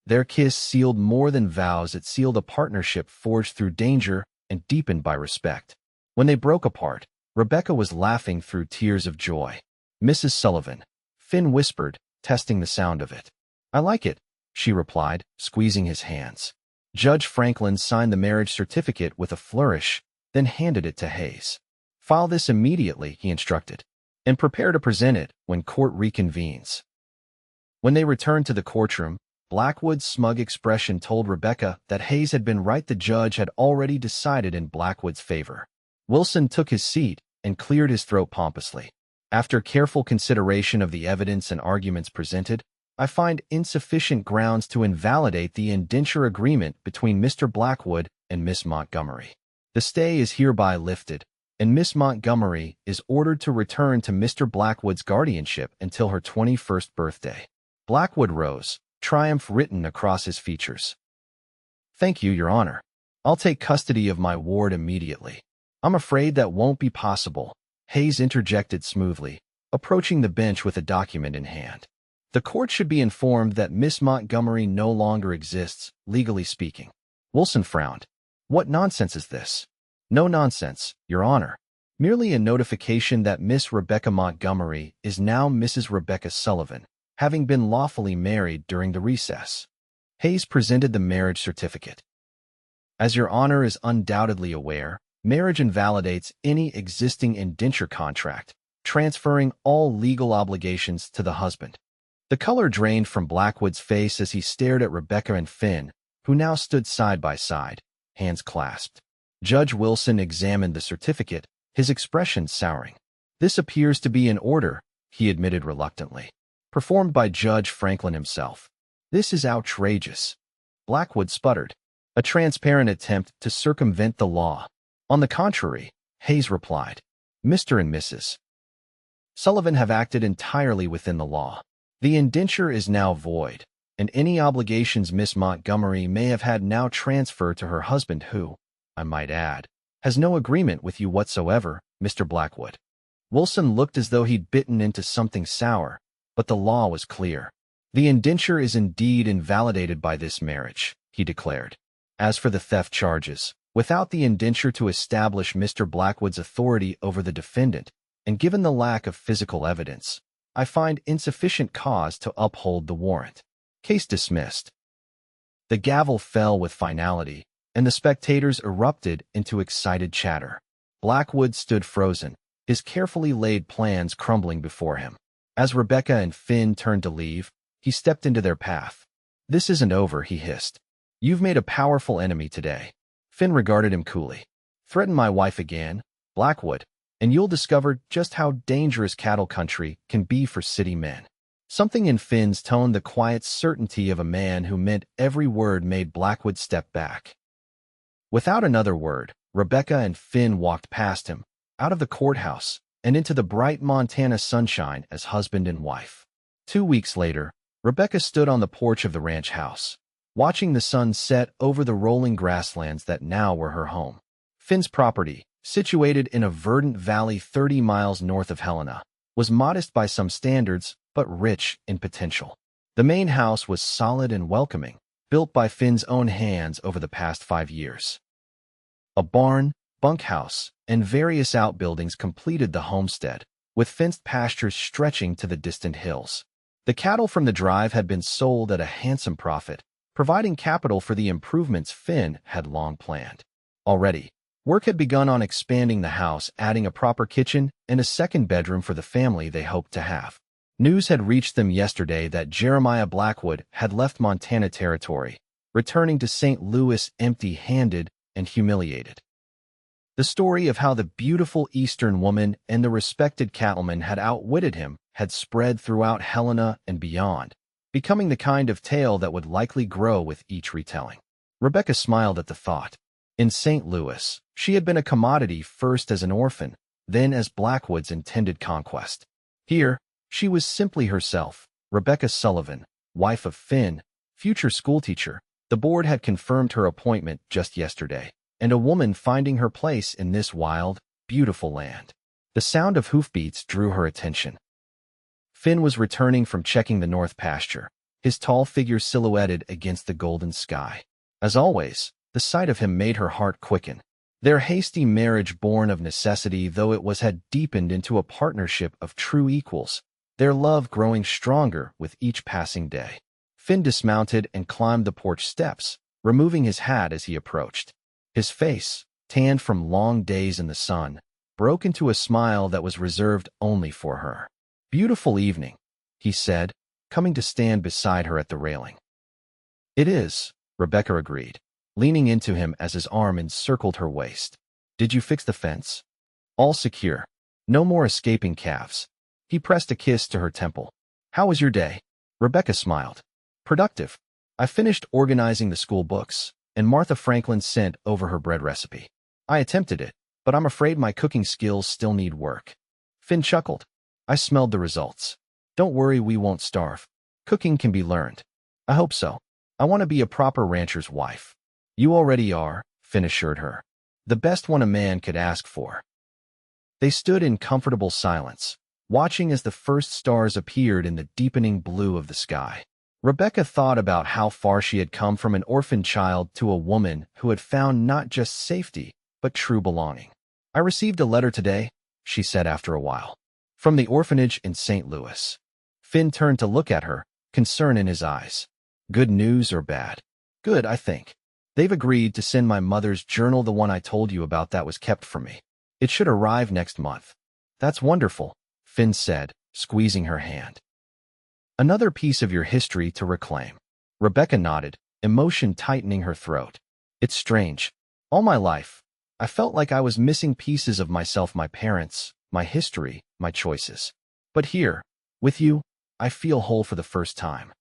Their kiss sealed more than vows, it sealed a partnership forged through danger and deepened by respect. When they broke apart, Rebecca was laughing through tears of joy. Mrs. Sullivan, Finn whispered, testing the sound of it. I like it, she replied, squeezing his hands. Judge Franklin signed the marriage certificate with a flourish, then handed it to Hayes. File this immediately, he instructed, and prepare to present it when court reconvenes. When they returned to the courtroom, Blackwood's smug expression told Rebecca that Hayes had been right. The judge had already decided in Blackwood's favor. Wilson took his seat and cleared his throat pompously. After careful consideration of the evidence and arguments presented, I find insufficient grounds to invalidate the indenture agreement between Mr. Blackwood and Miss Montgomery. The stay is hereby lifted, and Miss Montgomery is ordered to return to Mr. Blackwood's guardianship until her 21st birthday. Blackwood rose, triumph written across his features. Thank you, Your Honor. I'll take custody of my ward immediately. I'm afraid that won't be possible, Hayes interjected smoothly, approaching the bench with a document in hand. The court should be informed that Miss Montgomery no longer exists, legally speaking. Wilson frowned. What nonsense is this? No nonsense, Your Honor. Merely a notification that Miss Rebecca Montgomery is now Mrs. Rebecca Sullivan, having been lawfully married during the recess. Hayes presented the marriage certificate. As Your Honor is undoubtedly aware, marriage invalidates any existing indenture contract, transferring all legal obligations to the husband. The color drained from Blackwood's face as he stared at Rebecca and Finn, who now stood side by side, hands clasped. Judge Wilson examined the certificate, his expression souring. This appears to be an order, he admitted reluctantly. Performed by Judge Franklin himself. This is outrageous. Blackwood sputtered. A transparent attempt to circumvent the law. On the contrary, Hayes replied. Mr. and Mrs. Sullivan have acted entirely within the law. The indenture is now void, and any obligations Miss Montgomery may have had now transfer to her husband who, I might add, has no agreement with you whatsoever, Mr. Blackwood. Wilson looked as though he'd bitten into something sour, but the law was clear. The indenture is indeed invalidated by this marriage, he declared. As for the theft charges, without the indenture to establish Mr. Blackwood's authority over the defendant, and given the lack of physical evidence, I find insufficient cause to uphold the warrant. Case dismissed. The gavel fell with finality, and the spectators erupted into excited chatter. Blackwood stood frozen, his carefully laid plans crumbling before him. As Rebecca and Finn turned to leave, he stepped into their path. This isn't over, he hissed. You've made a powerful enemy today. Finn regarded him coolly. Threaten my wife again, Blackwood, and you'll discover just how dangerous cattle country can be for city men. Something in Finn's tone, the quiet certainty of a man who meant every word, made Blackwood step back. Without another word, Rebecca and Finn walked past him, out of the courthouse, and into the bright Montana sunshine as husband and wife. 2 weeks later, Rebecca stood on the porch of the ranch house, watching the sun set over the rolling grasslands that now were her home. Finn's property, situated in a verdant valley 30 miles north of Helena, was modest by some standards, but rich in potential. The main house was solid and welcoming, built by Finn's own hands over the past 5 years. A barn, bunkhouse, and various outbuildings completed the homestead, with fenced pastures stretching to the distant hills. The cattle from the drive had been sold at a handsome profit, providing capital for the improvements Finn had long planned. Already, work had begun on expanding the house, adding a proper kitchen and a second bedroom for the family they hoped to have. News had reached them yesterday that Jeremiah Blackwood had left Montana Territory, returning to St. Louis empty-handed and humiliated. The story of how the beautiful Eastern woman and the respected cattleman had outwitted him had spread throughout Helena and beyond, becoming the kind of tale that would likely grow with each retelling. Rebecca smiled at the thought. In St. Louis, she had been a commodity, first as an orphan, then as Blackwood's intended conquest. Here, she was simply herself, Rebecca Sullivan, wife of Finn, future schoolteacher. The board had confirmed her appointment just yesterday, and a woman finding her place in this wild, beautiful land. The sound of hoofbeats drew her attention. Finn was returning from checking the north pasture, his tall figure silhouetted against the golden sky. As always, the sight of him made her heart quicken. Their hasty marriage, born of necessity though it was, had deepened into a partnership of true equals, their love growing stronger with each passing day. Finn dismounted and climbed the porch steps, removing his hat as he approached. His face, tanned from long days in the sun, broke into a smile that was reserved only for her. Beautiful evening, he said, coming to stand beside her at the railing. It is, Rebecca agreed, leaning into him as his arm encircled her waist. Did you fix the fence? All secure. No more escaping calves. He pressed a kiss to her temple. How was your day? Rebecca smiled. Productive. I finished organizing the school books, and Martha Franklin sent over her bread recipe. I attempted it, but I'm afraid my cooking skills still need work. Finn chuckled. I smelled the results. Don't worry, we won't starve. Cooking can be learned. I hope so. I want to be a proper rancher's wife. You already are, Finn assured her. The best one a man could ask for. They stood in comfortable silence, watching as the first stars appeared in the deepening blue of the sky. Rebecca thought about how far she had come from an orphan child to a woman who had found not just safety, but true belonging. "I received a letter today," she said after a while, "from the orphanage in St. Louis." Finn turned to look at her, concern in his eyes. "Good news or bad?" "Good, I think. They've agreed to send my mother's journal, the one I told you about that was kept from me. It should arrive next month." "That's wonderful," Finn said, squeezing her hand. "Another piece of your history to reclaim." Rebecca nodded, emotion tightening her throat. "It's strange. All my life, I felt like I was missing pieces of myself, my parents, my history, my choices. But here, with you, I feel whole for the first time."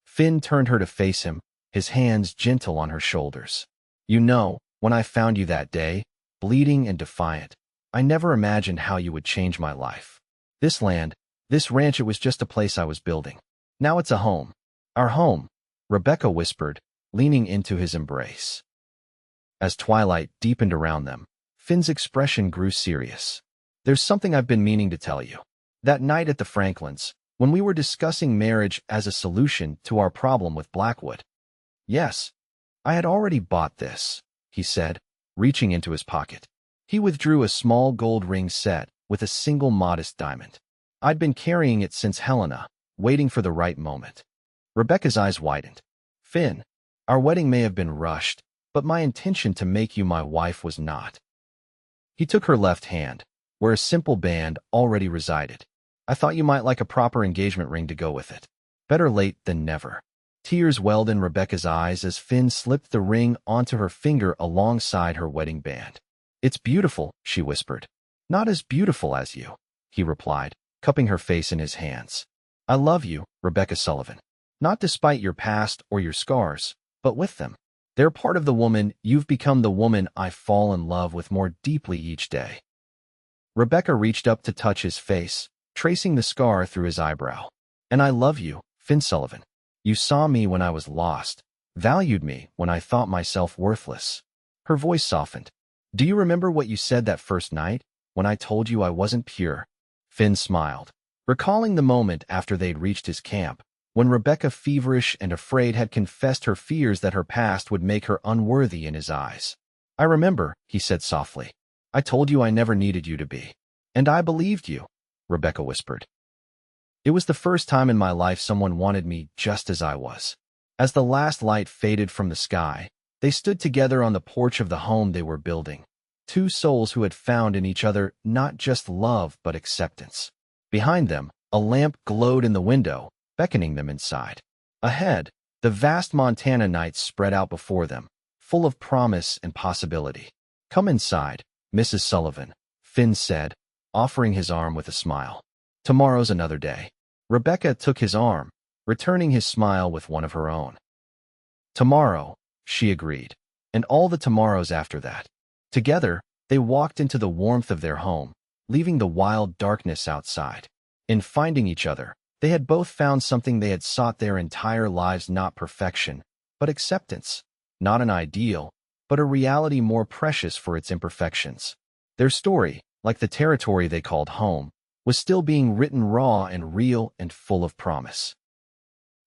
Finn turned her to face him, his hands gentle on her shoulders. "You know, when I found you that day, bleeding and defiant, I never imagined how you would change my life. This land, this ranch, it was just a place I was building. Now it's a home. Our home," Rebecca whispered, leaning into his embrace. As twilight deepened around them, Finn's expression grew serious. "There's something I've been meaning to tell you. That night at the Franklins, when we were discussing marriage as a solution to our problem with Blackwood." "Yes, I had already bought this," he said, reaching into his pocket. He withdrew a small gold ring set with a single modest diamond. "I'd been carrying it since Helena, waiting for the right moment." Rebecca's eyes widened. "Finn, our wedding may have been rushed, but my intention to make you my wife was not." He took her left hand, where a simple band already resided. "I thought you might like a proper engagement ring to go with it. Better late than never." Tears welled in Rebecca's eyes as Finn slipped the ring onto her finger alongside her wedding band. "It's beautiful," she whispered. "Not as beautiful as you," he replied, cupping her face in his hands. "I love you, Rebecca Sullivan. Not despite your past or your scars, but with them. They're part of the woman you've become, the woman I fall in love with more deeply each day." Rebecca reached up to touch his face, tracing the scar through his eyebrow. "And I love you, Finn Sullivan. You saw me when I was lost, valued me when I thought myself worthless." Her voice softened. "Do you remember what you said that first night, when I told you I wasn't pure?" Finn smiled, recalling the moment after they'd reached his camp, when Rebecca, feverish and afraid, had confessed her fears that her past would make her unworthy in his eyes. "I remember," he said softly. "I told you I never needed you to be." "And I believed you," Rebecca whispered. "It was the first time in my life someone wanted me just as I was." As the last light faded from the sky, they stood together on the porch of the home they were building, two souls who had found in each other not just love but acceptance. Behind them, a lamp glowed in the window, beckoning them inside. Ahead, the vast Montana night spread out before them, full of promise and possibility. "Come inside, Mrs. Sullivan," Finn said, offering his arm with a smile. "Tomorrow's another day." Rebecca took his arm, returning his smile with one of her own. "Tomorrow," she agreed, and all the tomorrows after that. Together, they walked into the warmth of their home, leaving the wild darkness outside. In finding each other, they had both found something they had sought their entire lives: not perfection, but acceptance. Not an ideal, but a reality more precious for its imperfections. Their story, like the territory they called home, was still being written, raw and real and full of promise.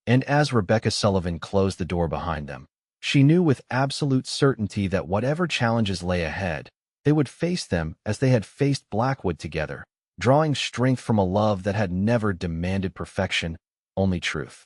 And as Rebecca Sullivan closed the door behind them, she knew with absolute certainty that whatever challenges lay ahead, they would face them as they had faced Blackwood together, drawing strength from a love that had never demanded perfection, only truth.